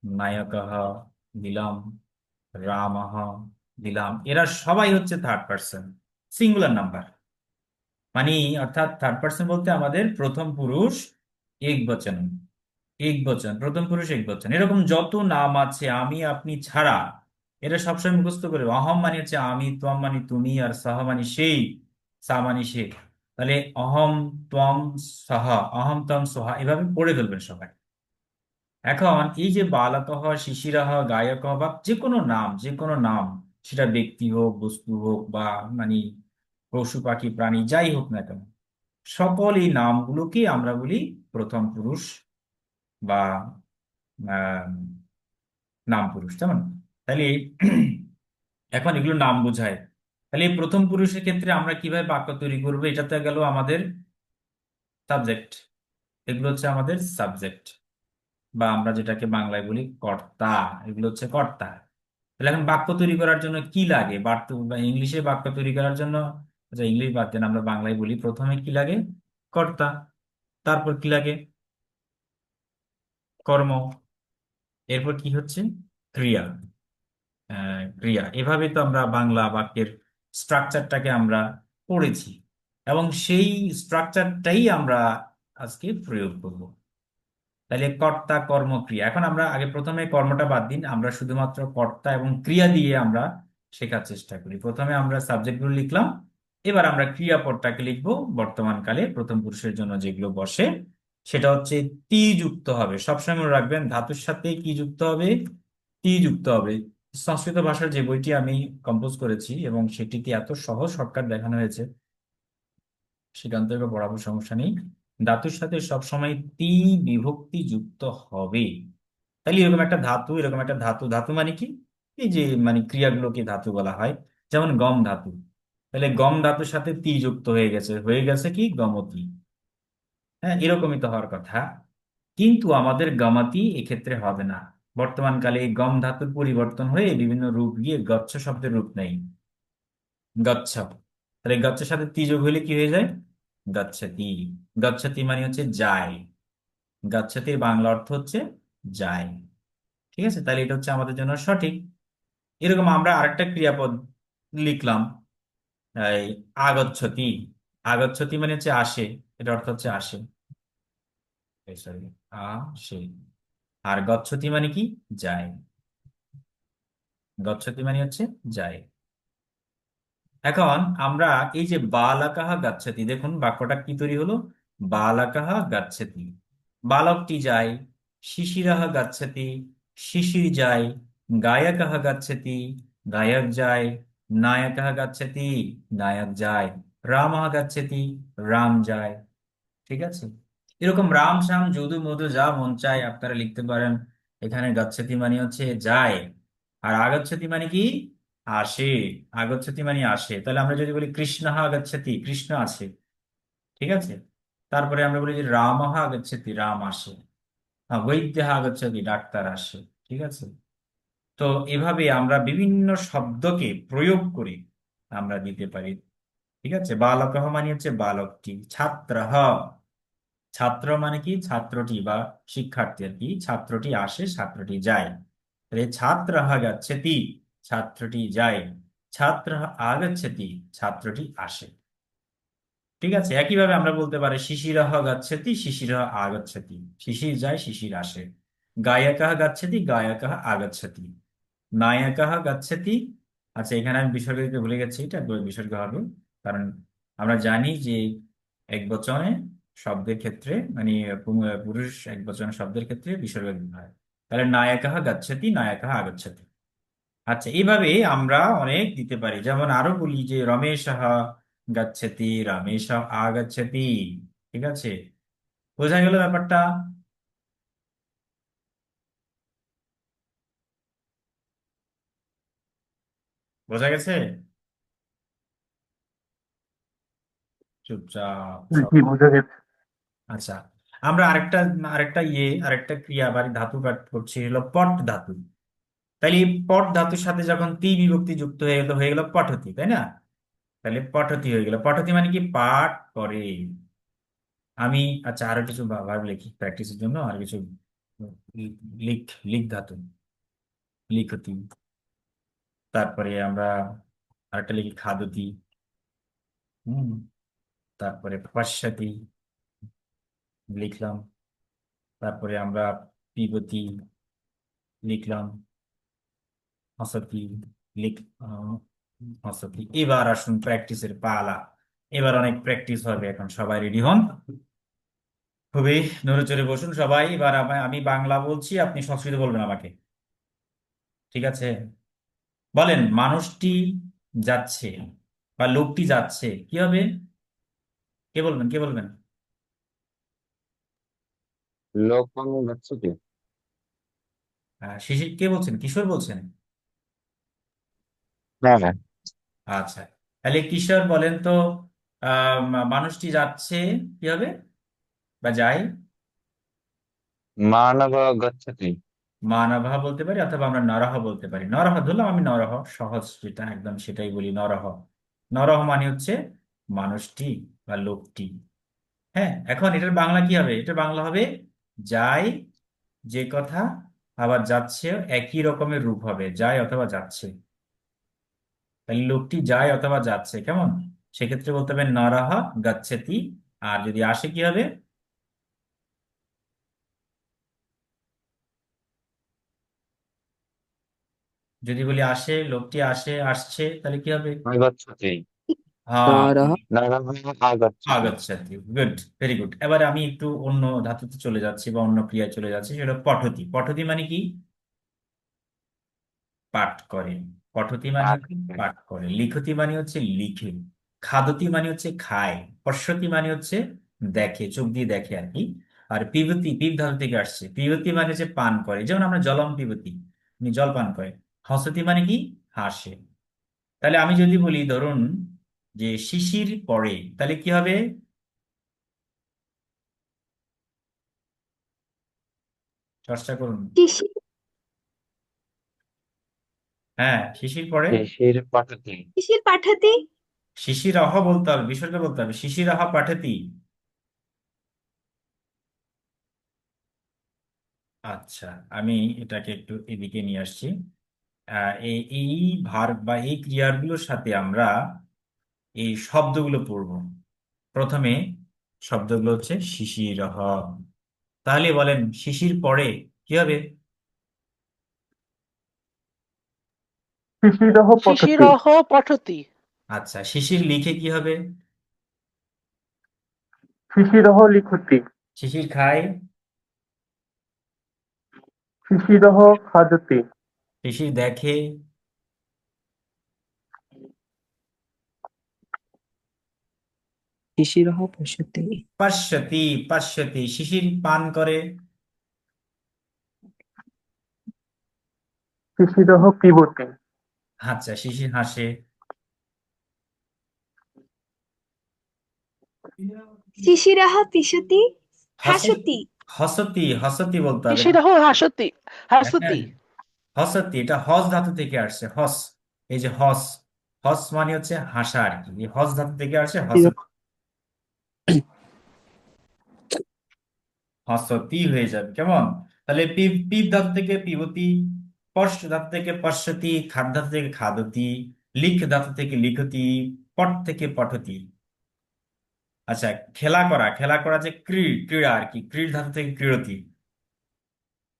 [SPEAKER 2] নায়কাহ, দিলাম। রামাহ, দিলাম। এরা সবাই হচ্ছে থার্ড পার্সন, সিঙ্গুলার নাম্বার। মানে অর্থাৎ থার্ড পার্সন বলতে আমাদের প্রথম পুরুষ এক বচন, এক বচন, প্রথম পুরুষ এক বচন। এরকম যত নাম আছে আমি আপনি ছাড়া, এটা সবসময় মুখস্থ করে। অহম মানে হচ্ছে আমি, ত্বম মানে তুমি, আর সহ মানে সেই, সা মানে সে। তাহলে অহম, ত্বম, সহ, অহম তম সহা, এভাবে পড়ে ফেলবেন সবাই। এখন এই যে বালকহ, শিশিরাহ, গায়কহ বা যে কোনো নাম, যে কোনো নাম, সেটা ব্যক্তি হোক, বস্তু হোক, বা মানে পশু পাখি প্রাণী যাই হোক না কেন, সকল এই নামগুলোকে আমরা বলি প্রথম পুরুষ বা আহ, নাম পুরুষ, তেমন। তাহলে এখন এগুলো নাম বোঝায়। তাহলে এই প্রথম পুরুষের ক্ষেত্রে আমরা কিভাবে বাক্য তৈরি করবো, এটাতে গেল আমাদের সাবজেক্ট। এগুলো হচ্ছে আমাদের সাবজেক্ট, বা আমরা যেটাকে বাংলায় বলি কর্তা। এগুলো হচ্ছে কর্তা। তাহলে এখন বাক্য তৈরি করার জন্য কি লাগে, বা ইংলিশে বাক্য তৈরি করার জন্য, আচ্ছা ইংলিশ বাদ দেন, আমরা বাংলায় বলি প্রথমে কি লাগে, কর্তা। তারপর কি লাগে, কর্ম। এরপর কি হচ্ছে, ক্রিয়া। ক্রিয়া। এভাবে তো আমরা বাংলা বাক্যের স্ট্রাকচারটাকে আমরা পড়েছি, এবং সেই স্ট্রাকচারটাই আমরা আজকে প্রয়োগ করব। তাহলে কর্তা, কর্ম, ক্রিয়া। এখন আমরা আগে প্রথমে কর্মটা বাদ দিন, আমরা শুধুমাত্র কর্তা এবং ক্রিয়া দিয়ে আমরা শেখার চেষ্টা করি। প্রথমে আমরা সাবজেক্টগুলো লিখলাম, এবার আমরা ক্রিয়াপদটাকে লিখবো। বর্তমান কালে প্রথম পুরুষের জন্য যেগুলো বসে, সেটা হচ্ছে তি যুক্ত হবে। সবসময় মনে রাখবেন, ধাতুর সাথে কি যুক্ত হবে, তি যুক্ত হবে। সংস্কৃত ভাষার যে বইটি আমি কম্পোজ করেছি এবং সেটিতে এত সহজ শর্টকাট দেখানো হয়েছে, সেখান থেকে পড়াবো, সমস্যা নেই। ধাতুর সাথে সবসময় তি বিভক্তি যুক্ত হবে। তাহলে এরকম একটা ধাতু, এরকম একটা ধাতু, ধাতু মানে কি, এই যে মানে ক্রিয়াগুলোকে ধাতু বলা হয়। যেমন গম ধাতু, তাহলে গম ধাতুর সাথে তি যুক্ত হয়ে গেছে, হয়ে গেছে কি গমতি। হ্যাঁ, এরকমই তো হওয়ার কথা। কিন্তু আমাদের গমাতি এক্ষেত্রে হবে না। বর্তমান কালে এই গম ধাতুর পরিবর্তন হয়ে বিভিন্ন রূপ গিয়ে গচ্ছ শব্দের রূপ নেই, গচ্ছ। তাহলে গচ্ছের সাথে তি যোগ হলে কি হয়ে যায়, গচ্ছতি। গচ্ছতি মানে হচ্ছে যায়। গচ্ছতির বাংলা অর্থ হচ্ছে যায়। ঠিক আছে, তাহলে এটা হচ্ছে আমাদের জন্য সঠিক। এরকম আমরা আরেকটা ক্রিয়াপদ লিখলাম, এই আগচ্ছতি। আগচ্ছতি মানে হচ্ছে আসে, এটা অর্থ হচ্ছে আসে, সরি, আসে। আর গচ্ছতি মানে কি, যায়। গচ্ছতি মানে হচ্ছে যায়। এখন আমরা এই যে বালাকাহা গাচ্ছতি, দেখুন বাক্যটা কি তৈরি হলো, বালাকাহা গাচ্ছতি, বালকটি যায়। শিশিরাহা গাচ্ছতি, শিশির যায়। গায়কাহা গাচ্ছতি, গায়ক যায়। নায়কাহা গাচ্ছতি, নায়ক যায়। রামাহা গাচ্ছতি, রাম যায়। ঠিক আছে, এরকম রাম শ্যাম যদু মধু যা মন চায় আপনারা লিখতে পারেন। এখানে গচ্ছতি মানে হচ্ছে যায়, আর আগচ্ছতি মানে কি, আসে। আগচ্ছতি মানে আসে। তাহলে আমরা যদি বলি কৃষ্ণঃ আগচ্ছতি, কৃষ্ণ আসে। ঠিক আছে, তারপরে আমরা বলি যে রামঃ আগচ্ছতি, রাম আসে। বৈদ্যঃ আগচ্ছতি, ডাক্তার আসে। ঠিক আছে, তো এভাবে আমরা বিভিন্ন শব্দকে প্রয়োগ করে আমরা দিতে পারি। ঠিক আছে, বালকঃ মানে হচ্ছে বালকটি, ছাত্রঃ, ছাত্র মানে কি? ছাত্রটি বা শিক্ষার্থী আর কি। ছাত্রটি আসে, ছাত্রটি যায়। তাহলে ছাত্রः গচ্ছতি, ছাত্রটি যায়। ছাত্রः আগচ্ছতি, ছাত্রটি আসে। ঠিক আছে, একইভাবে আমরা বলতে পারি শিশিরः গচ্ছতি, শিশিরः আগচ্ছতি। শিশির যায়, শিশির আসে। গায়কः গচ্ছতি, গায়কः আগচ্ছতি। নায়কः গচ্ছতি। আচ্ছা, এখানে আমি বিসর্গ দিতে ভুলে গেছি, এটা বিসর্গ হবে, কারণ আমরা জানি যে এক বচনে শব্দের ক্ষেত্রে মানে পুরুষ এক বচনে শব্দের ক্ষেত্রে বিসর্গ দিতে হয়। তাহলে নায়কः গচ্ছতি, নায়কः আগচ্ছতি। আচ্ছা, এইভাবে আমরা অনেক দিতে পারি। যেমন আরো বলি যে রমেশः গচ্ছতি, রমেশः আগচ্ছতি। ঠিক আছে, বোঝা গেল ব্যাপারটা? বোঝা গেছে? চুপচাপ সব।
[SPEAKER 3] জি, বোঝা গেছে।
[SPEAKER 2] আচ্ছা, আমরা আরেকটা আরেকটা ক্রিয়া বা ধাতু পাঠ করছি, হলো পট ধাতু। তাহলে এই পট ধাতুর সাথে যখন তি বিভক্তি যুক্ত হয়ে গেল পঠতি, তাই না? তাহলে পঠতি হয়ে গেল। পঠতি মানে কি? পাঠ করে। আমি আচ্ছা আরো কিছু ভার্ব লিখি প্র্যাকটিসের জন্য, আর কিছু লিখ লিখ ধাতু, লিখতি। তারপরে আমরা আরেকটা লিখি খাদতি। হম। তারপরে পশ্যতি লিখলাম। তারপরে আমরা পিবতি লিখলাম। হসতি লিখ হসতি। এবার আসুন প্র্যাকটিসের পালা। এবার অনেক প্র্যাকটিস হবে, এখন সবাই রেডি হন। খুবই নড়ে চড়ে বসুন সবাই। এবার আমি বাংলা বলছি, আপনি সংস্কৃত বলবেন আমাকে। ঠিক আছে? বলেন, মানুষটি যাচ্ছে বা লোকটি যাচ্ছে, কি হবে? কে বলবেন, কে বলবেন?
[SPEAKER 5] লোকং গচ্ছতি।
[SPEAKER 2] শিশির কে বলছেন? কিশোর বলছেন?
[SPEAKER 5] হ্যাঁ হ্যাঁ।
[SPEAKER 2] আচ্ছা, তাহলে কিশোর বলেন তো। মানুষটি যাচ্ছে, কি হবে বা যায়?
[SPEAKER 5] মানব গচ্ছতি।
[SPEAKER 2] মানবহ বলতে পারি, অথবা আমরা নরহ বলতে পারি। নরহ ধরলাম আমি, নরহ সহজ যেটা একদম সেটাই বলি, নরহ। নরহ মানে হচ্ছে মানুষটি বা লোকটি। হ্যাঁ, এখন এটার বাংলা কি হবে? এটার বাংলা হবে যায়, যে কথা, আবার যাচ্ছে একই রকমের রূপ হবে, যায় অথবা যাচ্ছে। তাহলে লোকটি যায় অথবা যাচ্ছে, কেমন? সেক্ষেত্রে বলতে হবে নরহ গচ্ছতি। আর যদি আসে কি হবে? যদি বলি আসে, লোকটি আসে, আসছে, তাহলে কি হবে?
[SPEAKER 5] আগচ্ছতি।
[SPEAKER 2] হ্যাঁ,
[SPEAKER 6] নরः
[SPEAKER 5] নরः আগচ্ছতি।
[SPEAKER 2] আগচ্ছাতি। Good, very good. এবারে আমি একটু অন্য ধাতুতে চলে যাচ্ছি বা অন্য ক্রিয়ায় চলে যাচ্ছি, সেটা পঠতি। পঠতি মানে কি? পাঠ করে। পঠতি মানে হচ্ছে পাঠ করে। লিখতি মানে হচ্ছে লিখে। খাদতি মানে হচ্ছে খায়। পশ্যতি মানে হচ্ছে দেখে, চোখ দিয়ে দেখে আর কি। আর পিবতি, পিব ধাতু থেকে আসছে। পিবতি মানে হচ্ছে পান করে, যেমন আমরা জলম পিবতি, উনি জল পান করে। হসতি মানে কি? হাসে। তাহলে আমি যদি বলি, ধরুন যে শিশির পড়ে, তাহলে কি হবে? চর্চা করুন।
[SPEAKER 4] শিশির
[SPEAKER 2] হ্যাঁ, শিশির পড়ে।
[SPEAKER 5] শিশির পঠতি।
[SPEAKER 4] শিশির পাঠাতে।
[SPEAKER 2] শিশির আহ বলতে হবে, বিসর্গ বলতে হবে, শিশির আহ পাঠতি। আচ্ছা, আমি এটাকে একটু এদিকে নিয়ে আসছি। এই এই ভার্ব বা এই ক্রিয়াগুলোর সাথে আমরা এই শব্দগুলো পড়ব। প্রথমে শব্দগুলো হচ্ছে শিশিরহ। তাহলে বলেন, শিশির পড়ে কি হবে?
[SPEAKER 3] শিশিরহ পঠতি।
[SPEAKER 6] শিশিরः পঠতি।
[SPEAKER 2] আচ্ছা, শিশির লিখে কি হবে?
[SPEAKER 3] শিশিরহ লিখতি।
[SPEAKER 2] শিশির খায়?
[SPEAKER 3] শিশিরহ খাদতি।
[SPEAKER 2] শিশির দেখে?
[SPEAKER 6] শিশিরः পশ্যতি।
[SPEAKER 2] পশ্যতি, পশ্যতি। শিশির পান করে?
[SPEAKER 3] শিশিরহ পিবতি।
[SPEAKER 2] আচ্ছা, শিশির হাসে?
[SPEAKER 4] শিশিরः পিশতি
[SPEAKER 2] হসতি,
[SPEAKER 4] হাসতি।
[SPEAKER 2] হসতি, হসতি বলতে হবে।
[SPEAKER 6] শিশিরः হাসতি
[SPEAKER 2] হ্যাঁ,
[SPEAKER 6] হাসতি।
[SPEAKER 2] হসতি, এটা হস ধাতু থেকে আসছে, হস। এই যে হস, হস মানে হচ্ছে হাসা আর কি। এই হস ধাতু থেকে আসছে হসতি। হসতি হয়ে যাবে, কেমন? তাহলে পিপ পিপ ধাতু থেকে পিবতি, পশ ধাতু থেকে পশ্যতি, খাদ ধাতু থেকে খাদতি, লিখ ধাতু থেকে লিখতি, পট থেকে পঠতি। আচ্ছা, খেলা করা, খেলা করা যে ক্রীড়া আর কি, ক্রীড় ধাতু থেকে ক্রীড়তি,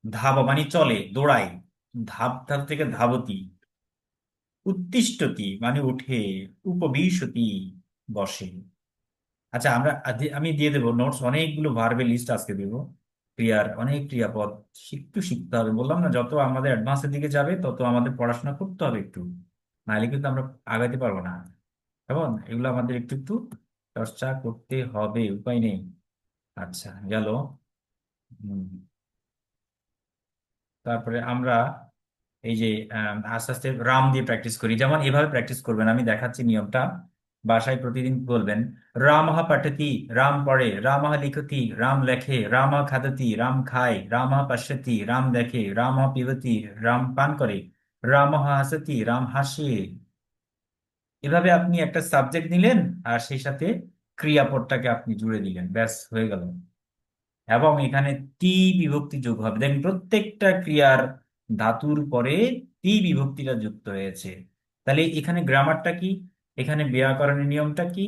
[SPEAKER 2] ধাব মানে চলে দৌড়ায়, ধাব ধাতু থেকে ধাবতি, উত্তিষ্ঠতি মানে উঠে, উপবিশতি বসে। আচ্ছা, আমি দিয়ে দেবো নোটস, অনেকগুলো ভার্বের লিস্ট আজকে দেবো, ক্রিয়ার অনেক ক্রিয়াপদ একটু শিখতে হবে। বললাম না, যত আমাদের অ্যাডভান্সের দিকে যাবে তত আমাদের পড়াশোনা করতে হবে একটু, নাহলে কিন্তু আমরা আগাইতে পারবো না। এবং এগুলো আমাদের একটু একটু চর্চা করতে হবে, উপায় নেই। আচ্ছা, গেল। হুম, তারপরে আমরা এই যে আস্তে আস্তে রাম দিয়ে প্র্যাকটিস করি, যেমন এভাবে প্র্যাকটিস করবেন, আমি দেখাচ্ছি নিয়মটা, বাসায় প্রতিদিন বলবেন। রামঃ পঠতি, রাম পড়ে, রামঃ লিখতি, রাম লেখে, রামঃ খাদতি, রাম খায়, রামঃ পশ্যতি, রাম দেখে, রামঃ পিবতি, রাম পান করে, রামঃ হাসতি, রাম হাসে। এভাবে আপনি একটা সাবজেক্ট নিলেন, আর সেই সাথে ক্রিয়াপদটাকে আপনি জুড়ে দিলেন, ব্যাস হয়ে গেল। এবং এখানে তি বিভক্তি যোগ হবে, দেখেন প্রত্যেকটা ক্রিয়ার ধাতুর পরে তি বিভক্তিটা যুক্ত হয়েছে। তাহলে এখানে গ্রামারটা কি, এখানে ব্যাকরণের নিয়মটা কি?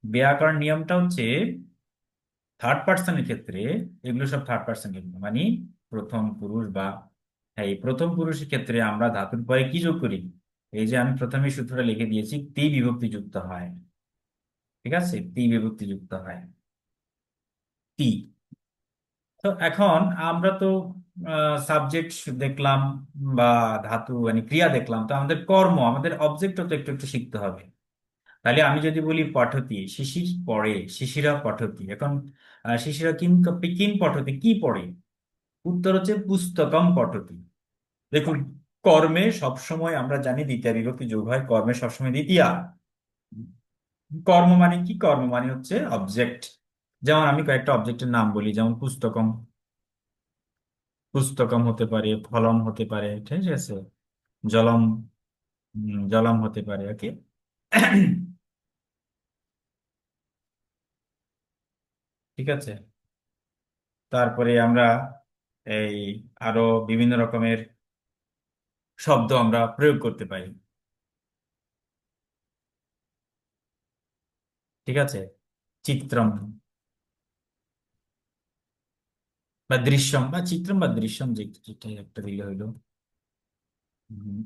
[SPEAKER 2] ব্যাকরণ নিয়মটা হচ্ছে থার্ড পার্সনের ক্ষেত্রে, এগুলো সব থার্ড পার্সন কিন্তু মানে প্রথম পুরুষ বা, এই প্রথম পুরুষের ক্ষেত্রে আমরা ধাতুর পরে কি যোগ করি? এই যে আমি প্রথমে সূত্রটা লিখে দিয়েছি, তি বিভক্তি যুক্ত হয়। ঠিক আছে, তি বিভক্তি যুক্ত হয়, তি। তো এখন আমরা তো সাবজেক্ট দেখলাম বা ধাতু মানে ক্রিয়া দেখলাম, তো আমাদের কর্ম, আমাদের অবজেক্টও তো একটু একটু শিখতে হবে। তাহলে আমি যদি বলি পঠতি, শিশির পড়ে, শিশিরা পঠতি, এখন শিশিরা কিম কিম পঠতি, কি পড়ে? উত্তর হচ্ছে পুস্তকম পঠতি। দেখুন, কর্মে সবসময় আমরা জানি দ্বিতীয় বিভক্তি যোগ হয়, কর্মে সবসময় দ্বিতীয়া। কর্ম মানে কি? কর্ম মানে হচ্ছে অবজেক্ট। যেমন আমি কয়েকটা অবজেক্টের নাম বলি, যেমন পুস্তকম, পুস্তকম হতে পারে, ফলম হতে পারে, ঠিক আছে, জলম, জলম হতে পারে, ওকে। ঠিক আছে, তারপরে আমরা এই আরো বিভিন্ন রকমের শব্দ আমরা প্রয়োগ করতে পারি। ঠিক আছে, চিত্রম বা দৃশ্যম, বা চিত্রম বা দৃশ্যম, যেটা একটা দিলে হইলো। উম,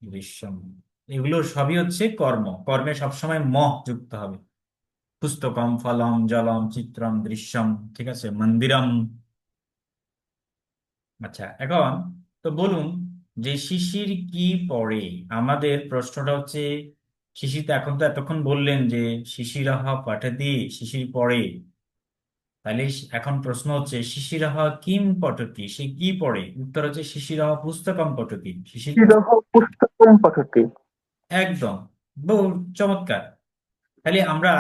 [SPEAKER 2] দৃশ্যম, এগুলো সবই হচ্ছে কর্ম, কর্মে সবসময় ম যুক্ত হবে। পুস্তকম, ফলম, জলম, চিত্রম, দৃশ্যম, ঠিক আছে, মন্দিরম। আচ্ছা, এখন তো বলুন যে শিশির কি পড়ে? আমাদের প্রশ্নটা হচ্ছে, শিশির তো এখন তো এতক্ষণ বললেন যে শিশিরহ পঠতি, শিশির পড়ে। তাহলে এখন প্রশ্ন হচ্ছে শিশিরহ কিম পঠতি, সে কি পড়ে? উত্তর হচ্ছে শিশিরহ পুস্তকম পঠতি, শিশির
[SPEAKER 3] শিরহ পুস্তকম পঠতি।
[SPEAKER 2] একদম, বহু চমৎকার। তাহলে আমরা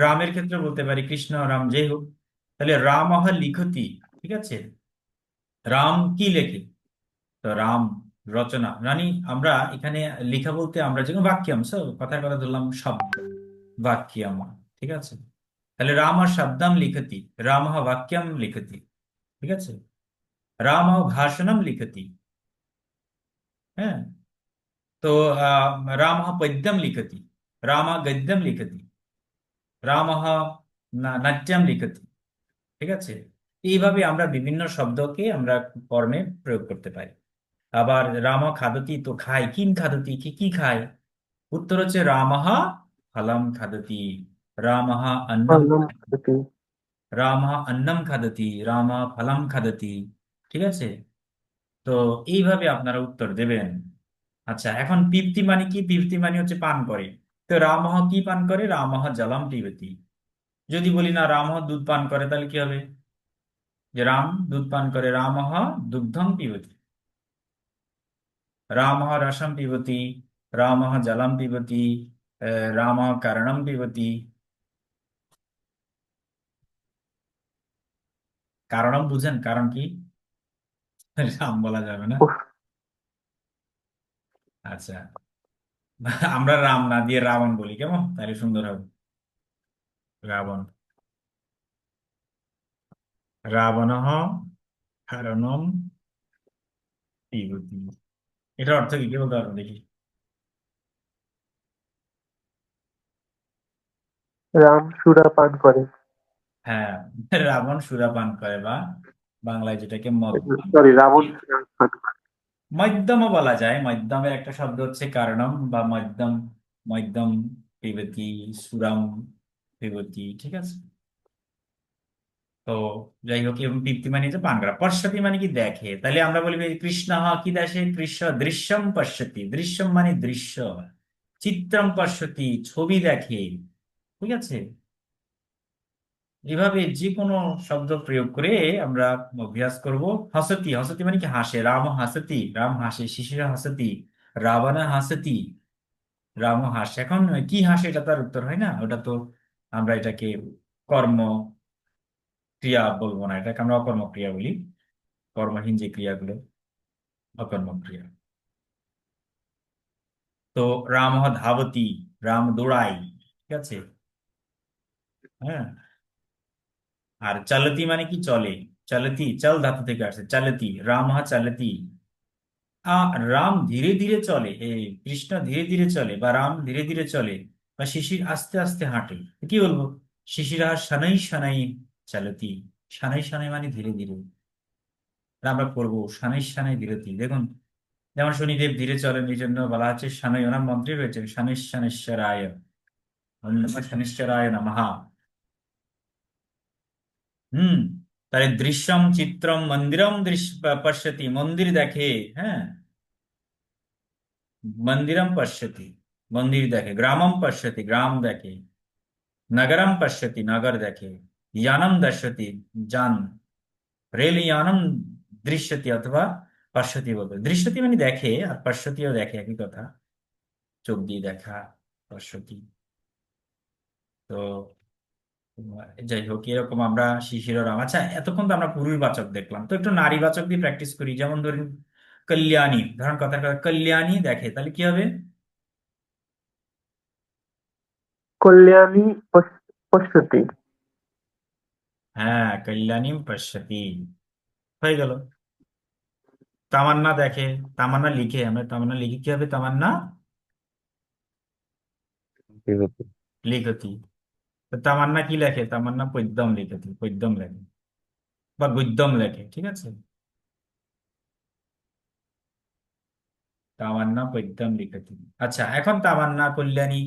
[SPEAKER 2] রামের ক্ষেত্রে বলতে পারি, কৃষ্ণ রাম যেই হোক, তাহলে রামহ লিখতি, ঠিক আছে, রাম কি লেখে? তো রাম রচনা, মানে আমরা এখানে লেখা বলতে আমরা যে কোনো বাক্যাম, কথার কথা ধরলাম শব্দ, বাক্যাম, ঠিক আছে। তাহলে রাম শব্দম লিখতি, রাম বাক্যম লিখতি, ঠিক আছে, রাম ভাষণম লিখতি, হ্যাঁ। তো রাম পদ্যম লিখতি, রাম গদ্যম লিখতি, রাম নাট্যম লিখতি, ঠিক আছে। এইভাবে আমরা বিভিন্ন শব্দকে আমরা কর্মে প্রয়োগ করতে পারি। আবার রাম খাদতি, তো খায়, কিম খাদতি, কি কি খায়? উত্তর হচ্ছে রামঃ ফলম খাদতি, রামঃ অন্নম,
[SPEAKER 3] ফলম পঠতি।
[SPEAKER 2] রামঃ অন্নম খাদতি, রাম ফলম খাদতি, ঠিক আছে। তো এইভাবে আপনারা উত্তর দেবেন। আচ্ছা, এখন পিপ্তি মানে কি? পিপ্তি মানে হচ্ছে পান করে। তো রামঃ কি পান করে? রামঃ জলম পিবতি। যদি বলি না রামঃ দুধ পান করে, তাহলে কি হবে? যে রাম দুধ পান করে, রামঃ দুগ্ধম পিবতি, রামঃ রসম পিবতি, রামঃ জলম পিবতি, রামঃ কারণম পিবতি। কারণম বুঝেন? কারণ কি? রাম বলা যাবে না। আচ্ছা, আমরা রাম না দিয়ে রাবণ বলি, কেমন? তাহলে সুন্দর হবে, রাবণ। রাবণঃ কারণম পিবতি। এটার অর্থ কি বলতে পারবো দেখি?
[SPEAKER 3] রাম সুরা পান করে।
[SPEAKER 2] হ্যাঁ, রাবণ সুরাপান করে, বা বাংলায় যেটাকে মদ পান
[SPEAKER 3] সরি,
[SPEAKER 2] করে।
[SPEAKER 3] রাবণ সুরা পান করে।
[SPEAKER 2] মধ্যমও বলা যায়, মধ্যমের একটা শব্দ হচ্ছে কারণম, বা মধ্যম। মধ্যম পিবতি, সুরাম পিবতি, ঠিক আছে। তো যাই হোক, এবং দীপ্তি মানে যে পান করা, পশ্যতি মানে কি দেখে, তাহলে আমরা বলি কৃষ্ণ কি দেখে? কৃষ্ণ দৃশ্যম পশ্যতি, দৃশ্যম মানে দৃশ্য, চিত্রম পশ্যতি ছবি দেখে, ঠিক আছে। এভাবে যে কোনো শব্দ প্রয়োগ করে আমরা অভ্যাস করব। হসতি, হসতি মানে কি হাসে, রাম হাসতি, রাম হাসে, শিশির হাসতি, রাবণ হাসতি, রাম হাসে। এখন কি হাসে, এটা তার উত্তর হয় না, ওটা তো আমরা এটাকে কর্ম ক্রিয়া বলবো না, এটাকে আমরা অকর্ম ক্রিয়া বলি। কর্মহীন যে ক্রিয়াগুলো অকর্ম ক্রিয়া। তো রাম ধাবতি, রাম দৌড়াই, ঠিক আছে। হ্যাঁ, আর চলতি মানে কি চলে, চলতি চল ধাতু থেকে আসছে, চলতি, রাম চলতি। রাম ধীরে ধীরে চলে, কৃষ্ণ ধীরে ধীরে চলে, বা রাম ধীরে ধীরে চলে, বা শিশির আস্তে আস্তে হাঁটে, কি বলবো? শিশিরা শনৈ শনৈ চলতি, শনৈ শনৈ মানে ধীরে ধীরে। আর আমরা করবো শনৈ শনৈ বিরতি, দেখুন। যেমন শনিদেব ধীরে চলেন, এই জন্য বলা হচ্ছে শনৈ, ওনার মন্ত্রী রয়েছে শনৈ শনৈশ্বরায়, ওম নমঃ শনৈশ্বরায় নমঃ। হুম। তাহলে দৃশ্যম চিত্রম মন্দিরম পশ্যতি, মন্দির দেখে, হ্যাঁ, মন্দিরম পশ্যতি, মন্দির দেখে। গ্রামম পশ্যতি, গ্রাম দেখে। নগরম পশ্যতি, নগর দেখে। यानम दर्शति, যান। রেল यानम দৃশ্যতি, অথবা পশ্যতি বলতে, দৃশ্যতি মানে দেখে, আর পশ্যতিও দেখে, একই কথা, চোখ দিয়ে দেখা, পশ্যতি। তো যাই হোক, এরকম আমরা শিশির রাম। আচ্ছা, এতক্ষণ তো আমরা পুরুষবাচক দেখলাম, তো একটু নারীবাচক দিয়ে প্র্যাকটিস করি। যেমন ধরুন কল্যাণী, ধরুন কথার কথা কল্যাণী দেখে, তাহলে কি হবে?
[SPEAKER 3] কল্যাণী পশ্যতি।
[SPEAKER 2] হ্যাঁ, কল্যাণী পশ্যতি, হয়ে গেল। তামান্না দেখে, তামান্না লিখে, আমরা তামান্না লিখি, কি হবে? তামান্না
[SPEAKER 5] বিভূতি।
[SPEAKER 2] লিখতি। তো তামান্না কি লেখে? তামান্না পদ্যম লিখতি, পদ্যম লেখে, বা গদ্যম লেখে, ঠিক আছে। তামান্না পদ্যম লিখতি। আচ্ছা, এখন তামান্না কল্যাণী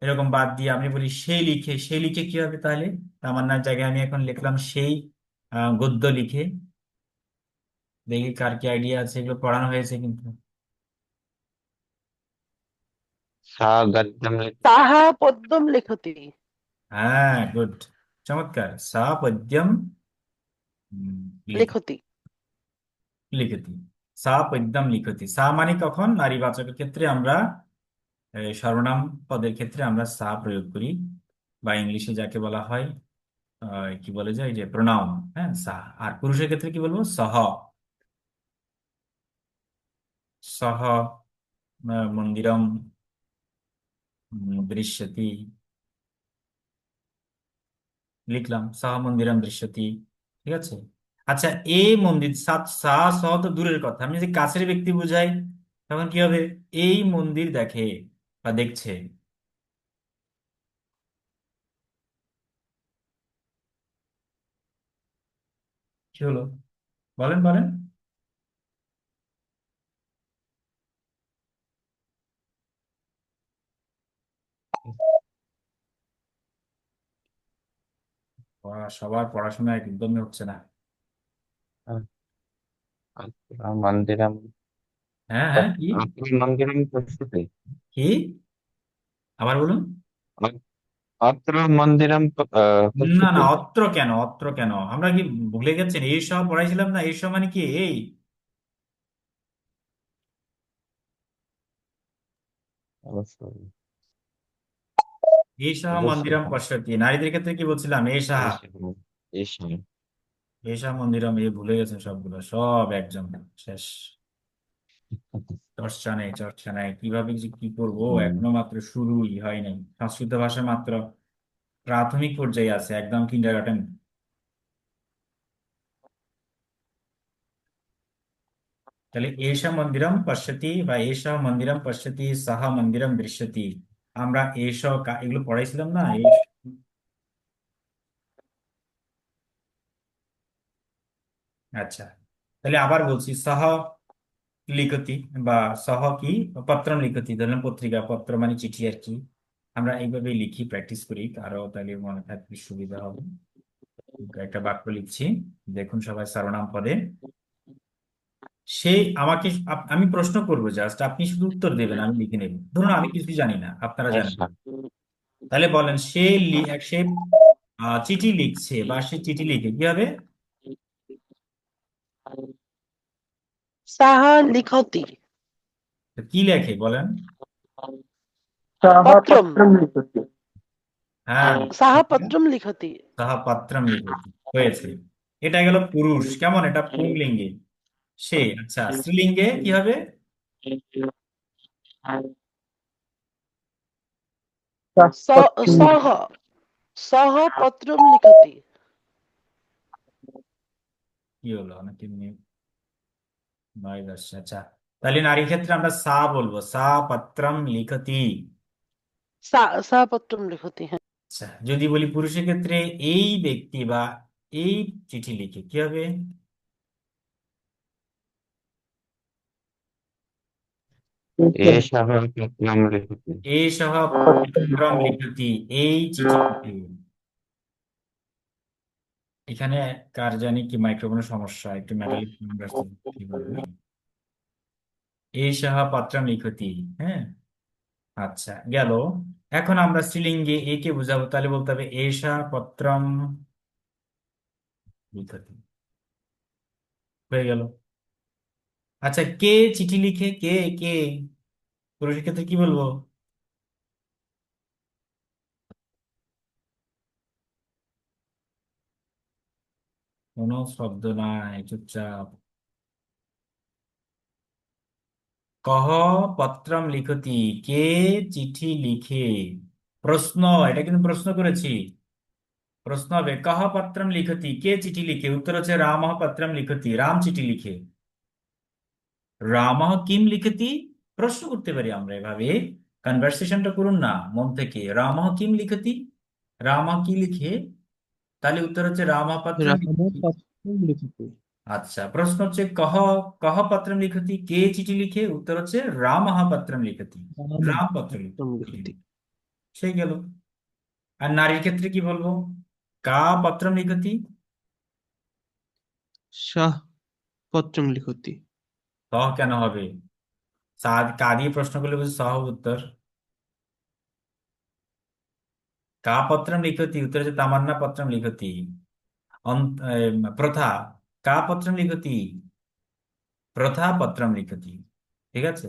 [SPEAKER 2] এরকম বাদ দিয়ে আমি বলি সে লিখে, সে লিখে কি হবে তাহলে? তামান্নার জায়গায় আমি এখন লিখলাম সেই, গদ্য লিখে। দেখি কার কি আইডিয়া আছে, এগুলো পড়ানো হয়েছে কিন্তু।
[SPEAKER 5] সা গদ্যম
[SPEAKER 6] তাহা পদ্যম লিখতি।
[SPEAKER 2] হ্যাঁ, গুড, চমৎকার। সা পদ্যম লিখ-
[SPEAKER 6] লিখতি।
[SPEAKER 2] লিখতি। সা পদ্যম লিখতি, সা মানে কখন নারীবাচকের ক্ষেত্রে আমরা, সর্বনাম পদের ক্ষেত্রে আমরা সা প্রয়োগ করি, বা ইংলিশে যাকে বলা হয় কি বলে যায়, যে প্রোনাউন, হ্যাঁ, সা। আর পুরুষের ক্ষেত্রে কি বলবো? সহ, সহ মন্দিরম দৃশ্যতি, লিখলাম সহ মন্দিরম দৃশ্যতি, ঠিক আছে। আচ্ছা, এই মন্দির, সা সহ তো দূরের কথা, আমি যদি কাছের ব্যক্তি বুঝাই, তখন কি হবে? এই মন্দির দেখে বা দেখছে, কি হলো? বলেন বলেন। সবার পড়াশোনা একদমই হচ্ছে না।
[SPEAKER 5] মন্দিরম।
[SPEAKER 2] হ্যাঁ হ্যাঁ, কি
[SPEAKER 5] অত্র মন্দিরম পশ্যতি।
[SPEAKER 2] কি আবার বলুন।
[SPEAKER 5] অত্র মন্দিরম
[SPEAKER 2] না না,
[SPEAKER 5] পশ্যতি।
[SPEAKER 2] অত্র কেন, অত্র কেন, আমরা কি ভুলে গেছেন? এই সব পড়াইছিলাম না, এই সব মানে কি এই,
[SPEAKER 5] অবশ্যই।
[SPEAKER 2] এই সহ
[SPEAKER 5] অবশ্যই
[SPEAKER 2] মন্দিরম
[SPEAKER 5] হ্যাঁ।
[SPEAKER 2] পশ্যতি। নারীদের ক্ষেত্রে কি বলছিলাম? এই সাহা,
[SPEAKER 5] এই সব, এই সব।
[SPEAKER 2] এই সহ মন্দিরম, এই ভুলে গেছেন সবগুলো, সব একজন শেষ। চর্চা নেই, চর্চা নেই, কিভাবে যে কি করবো,
[SPEAKER 5] হুম।
[SPEAKER 2] এখনো মাত্র শুরুই হয় নাই। সংস্কৃত ভাষা মাত্র প্রাথমিক পর্যায়ে আছে, একদম কিন্ডারগার্টেন। তাহলে এষা মন্দিরম পশ্যতি বা এষা মন্দিরম পশ্যতি সাহা মন্দিরম দৃশ্যতি, আমরা এগুলো পড়াইছিলাম না আচ্ছা, তাহলে আবার বলছি সাহা লিখতি বা সহ কি পত্রম লিখতি, ধরলাম পত্রিকা, পত্র মানে চিঠি আর কি। আমরা এইভাবেই লিখি, প্র্যাকটিস করি, আরো তাহলে মনে থাকতে সুবিধা হবে। একটা বাক্য লিখছি, দেখুন সবাই সর্বনাম পদে। সে আমাকে আমি প্রশ্ন করবো, জাস্ট আপনি শুধু উত্তর দেবেন, আমি লিখে নেব। ধরুন আমি কিছু জানি না, আপনারা জানেন,
[SPEAKER 5] এষা
[SPEAKER 2] তাহলে বলেন সে চিঠি লিখছে বা সে চিঠি লিখে কি হবে?
[SPEAKER 6] सः लिखति
[SPEAKER 2] তো কি লেখে বলেন?
[SPEAKER 3] सः
[SPEAKER 6] पत्रं
[SPEAKER 3] पत्रं लिखति।
[SPEAKER 2] হ্যাঁ,
[SPEAKER 6] सः पत्रं लिखति
[SPEAKER 2] তাহা পাত্রম লিখতি হয়েছে। এটা গেল পুরুষ, কেমন? এটা পুংলিঙ্গে সে। আচ্ছা, স্ত্রীলিঙ্গে কি হবে?
[SPEAKER 3] सः पत्रं
[SPEAKER 6] सः सः पत्रं लिखति
[SPEAKER 2] কি হলো নাকি নয় আসছে। আচ্ছা, তাহলে নারীর ক্ষেত্রে আমরা সা বলবো, সা পত্রম লিখতি।
[SPEAKER 6] सः पत्रं लिखति
[SPEAKER 2] আচ্ছা, যদি বলি পুরুষের ক্ষেত্রে এই ব্যক্তি বা এই চিঠি লিখে কি হবে?
[SPEAKER 5] एषः पत्रं लिखति
[SPEAKER 2] এই সহ পত্রম লিখতি, এই চিঠি লিখে। এখানে কার জানি কি মাইক্রোফোনের সমস্যা, একটু মেটালিক সাউন্ড আসছে, কি বলবো? এই সহ পত্রম লিখতি। হ্যাঁ, আচ্ছা গেল। এখন আমরা স্ত্রীলিঙ্গে একে বুঝাবো, তাহলে বলতে হবে এষা পত্রম লিখতি, হয়ে গেল। আচ্ছা, কে চিঠি লিখে? কে কে পুরুষের ক্ষেত্রে কি বলবো? কোনো শব্দ নাই, চুপচাপ। কহ পত্রম লিখতি, কে চিঠি লিখে? প্রশ্ন, এটা কিন্তু প্রশ্ন করেছি। প্রশ্ন হবে কহ পত্রম লিখতি, কে চিঠি লিখে? উত্তর হচ্ছে রামঃ পত্রম লিখতি, রাম চিঠি লিখে। রামঃ কিম লিখতি, প্রশ্ন করতে পারি আমরা এভাবে। কনভারসেশনটা করুন না মন থেকে। রামঃ কিম লিখতি, রামা কি লিখে? তাহলে উত্তর হচ্ছে রামঃ পত্রম লিখতি।
[SPEAKER 8] রামপত্রম লিখতি।
[SPEAKER 2] আচ্ছা, প্রশ্ন হচ্ছে কহ কহ পত্রম লিখতি, কে চিঠি লিখে? উত্তর হচ্ছে রামঃ পত্রম লিখতি, রাম পত্র
[SPEAKER 8] রামপত্রম
[SPEAKER 2] চিঠি
[SPEAKER 8] লিখতি।
[SPEAKER 2] লিখে। সেই গেল। আর নারীর ক্ষেত্রে কি বলবো? কা পত্রম লিখতি।
[SPEAKER 8] সः পত্রম লিখতি।
[SPEAKER 2] সহ কেন হবে? কা দিয়ে প্রশ্ন করলে বুঝি সহ হবে উত্তর। কা পত্রম লিখতি, উত্তর হচ্ছে তামান্না পত্রম লিখতি। প্রথা, কা পত্রম লিখতি, প্রথা পত্রম লিখতি। ঠিক আছে,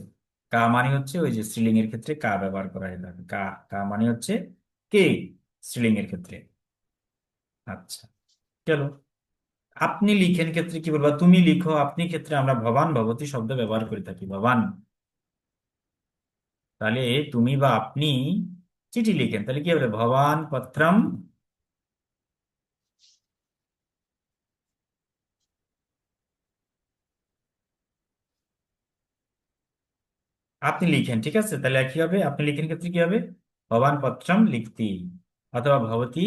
[SPEAKER 2] কা মানে হচ্ছে ওই যে স্ত্রীলিঙ্গের ক্ষেত্রে কা ব্যবহার করা হয় থাকে। কা কা মানে হচ্ছে কে স্ত্রীলিঙ্গের ক্ষেত্রে। আচ্ছা চলো, আপনি লিখেন ক্ষেত্রে কি বলবো? তুমি লিখো, আপনি ক্ষেত্রে আমরা ভবান ভবতী শব্দ ব্যবহার করে থাকি, ভবান। তাহলে তুমি বা আপনি চিঠি লিখেন, তাহলে কি হবে? ভবান পত্রম, আপনি লিখেন, ঠিক আছে। তাহলে কি হবে? আপনি লিখেন ক্ষেত্রে কি হবে? ভবান পত্রম লিখতি, অথবা ভবতী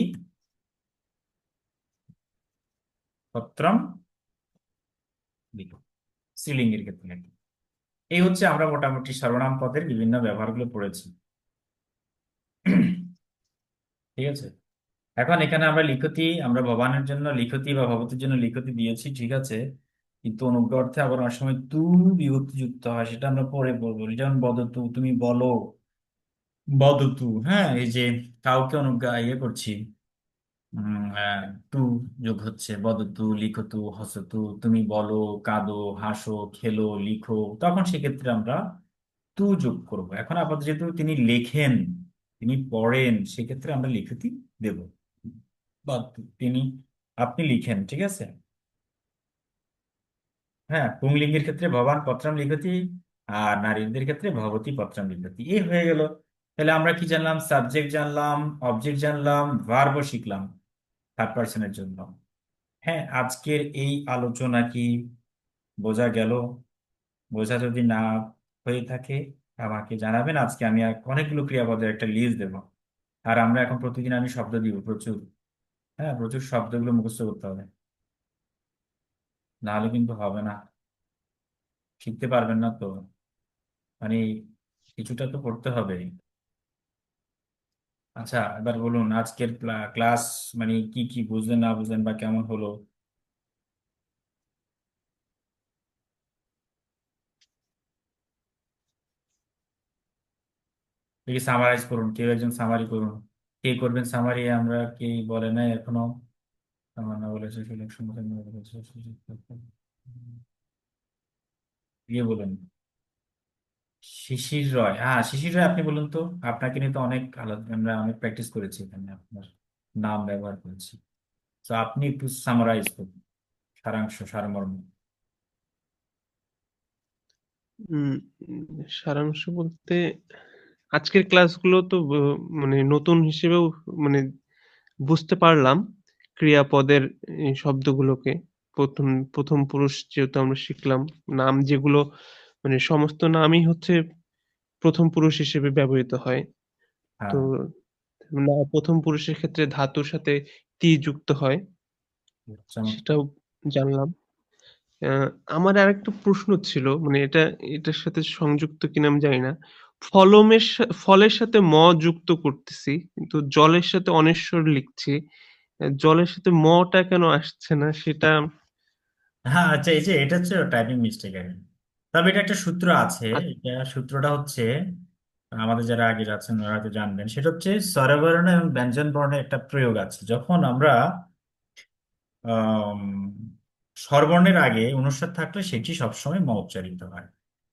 [SPEAKER 2] পত্রম লিখো, স্ত্রীলিঙ্গের ক্ষেত্রে নাকি। এই হচ্ছে আমরা মোটামুটি সর্বনাম পদের বিভিন্ন ব্যবহারগুলো পড়েছি। ঠিক আছে, এখন এখানে আমরা লিখতি, আমরা ভবানের জন্য লিখতি বা ভবতীর জন্য লিখতি দিয়েছি, ঠিক আছে। কিন্তু অনুজ্ঞা অর্থে আবার অনেক সময় তু বিভক্তি যুক্ত হয়, সেটা আমরা পরে বলবো। যেমন বদতু, তুমি বলো, বদতু। হ্যাঁ, এই যে কাউকে অনুজ্ঞা করছি, তু যোগ হচ্ছে, বদতু, লিখতু, হসতু, তুমি বলো, কাঁদো, হাসো, খেলো, লিখো, তখন সেক্ষেত্রে আমরা তু যোগ করব। এখন আপাতত যেহেতু তিনি লেখেন, তিনি পড়েন, সেক্ষেত্রে আমরা লিখতি দেব, বা তিনি, আপনি লিখেন, ঠিক আছে। হ্যাঁ, পুংলিঙ্গের ক্ষেত্রে ভবান পত্রম লিখতি, আর নারীদের ক্ষেত্রে ভবতী পত্রম লিখতি। এই হয়ে গেল। তাহলে আমরা কি জানলাম? সাবজেক্ট জানলাম, অবজেক্ট জানলাম, ভার্বও শিখলাম থার্ড পার্সনের জন্য। হ্যাঁ, আজকের এই আলোচনা কি বোঝা গেল? বোঝা যদি না হয়ে থাকে আমাকে জানাবেন। আজকে আমি অনেকগুলো ক্রিয়াপদের একটা লিস্ট দেবো। আর আমরা এখন প্রতিদিন আমি শব্দ দিব প্রচুর। হ্যাঁ, প্রচুর শব্দগুলো মুখস্থ করতে হবে, নাহলে কিন্তু হবে না, শিখতে পারবেন না তো। মানে কিছুটা তো করতে হবে। আচ্ছা, এবার বলুন আজকের ক্লাস মানে কি কি বুঝলেন না বুঝলেন বা কেমন হলো? দেখি সামারাইজ করুন, কেউ একজন সামারি করুন। কে করবেন সামারি? আমরা কি বলে নাই এখনো? আমার না বলেছে সিলেকশন, ইয়ে বলুন। শিশির রয়, হ্যাঁ শিশির রয়, আপনি বলুন তো। আপনাকে নিয়ে তো অনেক আলাদা, আমরা অনেক প্র্যাকটিস করেছি এখানে, আপনার নাম ব্যবহার করেছি। তো আপনি একটু সামারাইজ করুন, সারাংশ সারমর্ম।
[SPEAKER 8] উম, সারাংশ বলতে আজকের ক্লাসগুলো তো মানে নতুন হিসেবেও মানে বুঝতে পারলাম ক্রিয়াপদের এই শব্দগুলোকে। প্রথম প্রথম পুরুষ যেহেতু আমরা শিখলাম, নাম যেগুলো মানে সমস্ত নামই হচ্ছে প্রথম পুরুষ হিসেবে ব্যবহৃত হয়। তো
[SPEAKER 2] হ্যাঁ,
[SPEAKER 8] না, প্রথম পুরুষের ক্ষেত্রে ধাতুর সাথে তি যুক্ত হয়,
[SPEAKER 2] চমৎকার।
[SPEAKER 8] সেটাও জানলাম। আহ, আমার আরেকটা প্রশ্ন ছিল, মানে এটার সাথে সংযুক্ত কিনা আমি জানি না। ফলের সাথে ম যুক্ত করতেছি, কিন্তু জলের সাথে অনেশ্বর লিখছি। জলের সাথে মটা কেন আসছে না সেটা।
[SPEAKER 2] হ্যাঁ আচ্ছা, এই যে এটা হচ্ছে টাইপিং মিস্টেক আর কি। তবে এটা একটা সূত্র আছে।
[SPEAKER 8] আ-
[SPEAKER 2] এটা সূত্রটা হচ্ছে, আমাদের যারা আগে আছেন ওরা হয়তো জানবেন, সেটা হচ্ছে স্বরবর্ণ এবং ব্যঞ্জন বর্ণের একটা প্রয়োগ আছে। যখন আমরা আম, স্বরবর্ণের আগে অনুস্বার থাকলে সেটি সবসময় ম উচ্চারিত হয়।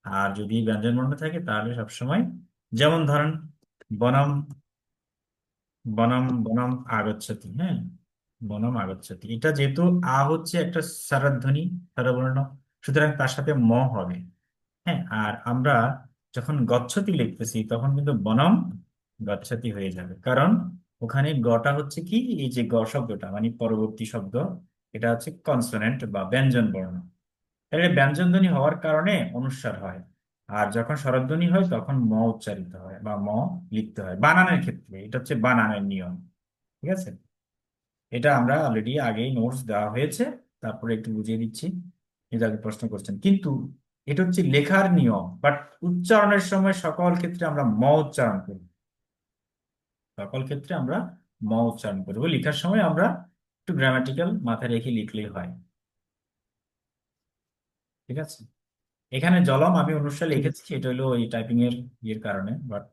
[SPEAKER 2] আর যদি ব্যঞ্জন বর্ণ থাকে তাহলে সবসময়, যেমন ধরেন বনম, বনম বনম আগচ্ছতি। হ্যাঁ, বনম আগচ্ছতি, এটা যেহেতু আ হচ্ছে একটা স্বরধ্বনি, স্বরবর্ণ, সুতরাং তার সাথে ম হবে। হ্যাঁ, আর আমরা যখন গচ্ছতি লিখতেছি তখন কিন্তু বনম গচ্ছতি হয়ে যাবে, কারণ ওখানে গটা হচ্ছে কি, এই যে গ শব্দটা মানে পরবর্তী শব্দ, এটা হচ্ছে কনসোনেন্ট বা ব্যঞ্জন বর্ণ। তাহলে ব্যঞ্জন ধ্বনি হওয়ার কারণে অনুস্বার হয়। আর যখন স্বরধ্বনি হয় তখন ম উচ্চারিত হয় বা ম লিখতে হয় বানানের ক্ষেত্রে। এটা হচ্ছে বানানের নিয়ম। ঠিক আছে, এটা আমরা অলরেডি আগেই নোটস দেওয়া হয়েছে, তারপরে একটু বুঝিয়ে দিচ্ছি। এটা আগে প্রশ্ন করছেন, কিন্তু এটা হচ্ছে লেখার নিয়ম, বাট উচ্চারণের সময় সকল ক্ষেত্রে আমরা ম উচ্চারণ করি। সকল ক্ষেত্রে আমরা ম উচ্চারণ করবো, লেখার সময় আমরা একটু গ্রামাটিক্যাল মাথায় রেখে লিখলেই হয়। ঠিক আছে, এখানে জলম আমি অনুসার
[SPEAKER 8] ঠিক আছে।
[SPEAKER 2] লিখেছি, এটা হলো এই টাইপিং এর ইয়ের কারণে, বাট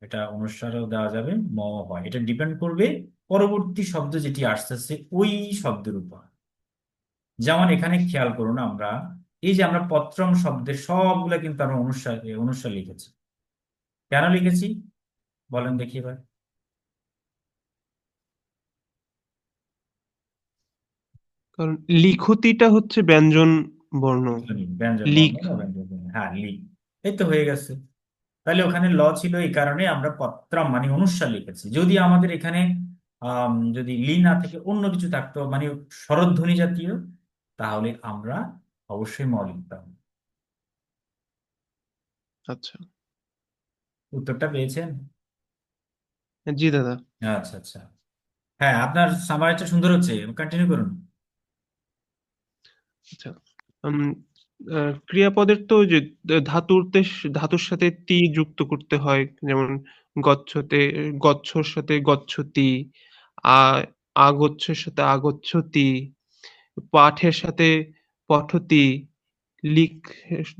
[SPEAKER 2] এটা অনুসারেও দেওয়া যাবে, ম হয়। এটা ডিপেন্ড করবে পরবর্তী শব্দ যেটি আসতেছে ওই শব্দের উপর। যেমন এখানে খেয়াল করুন, আমরা এই যে আমরা পত্রম শব্দের সবগুলা কিন্তু আমরা অনুসার অনুসার লিখেছি। কেন লিখেছি বলেন দেখি এবার?
[SPEAKER 8] কারণ লিখতিটা হচ্ছে ব্যঞ্জন বর্ণ।
[SPEAKER 2] ব্যঞ্জন বর্ণ
[SPEAKER 8] লিখ।
[SPEAKER 2] বা ব্যঞ্জন বর্ণ। হ্যাঁ লিখ, এই তো হয়ে গেছে। তাহলে ওখানে ল ছিল, এই কারণে আমরা পত্রম মানে অনুসার লিখেছি। যদি আমাদের এখানে যদি লি না থেকে অন্য কিছু থাকতো মানে স্বরধ্বনি জাতীয়, তাহলে আমরা অবশ্যই ম লিখতাম।
[SPEAKER 8] আচ্ছা।
[SPEAKER 2] উত্তরটা পেয়েছেন?
[SPEAKER 8] জি দাদা।
[SPEAKER 2] আচ্ছা আচ্ছা। হ্যাঁ, আপনার সামারিটা সুন্দর হচ্ছে, কন্টিনিউ করুন।
[SPEAKER 8] আচ্ছা। উম, ক্রিয়াপদের তো ওই যে ধাতুর সাথে তি যুক্ত করতে হয়, যেমন গচ্ছতে, গচ্ছর সাথে গচ্ছতি, আ আগচ্ছের সাথে আগচ্ছতি, পাঠের সাথে পঠতি, লিখ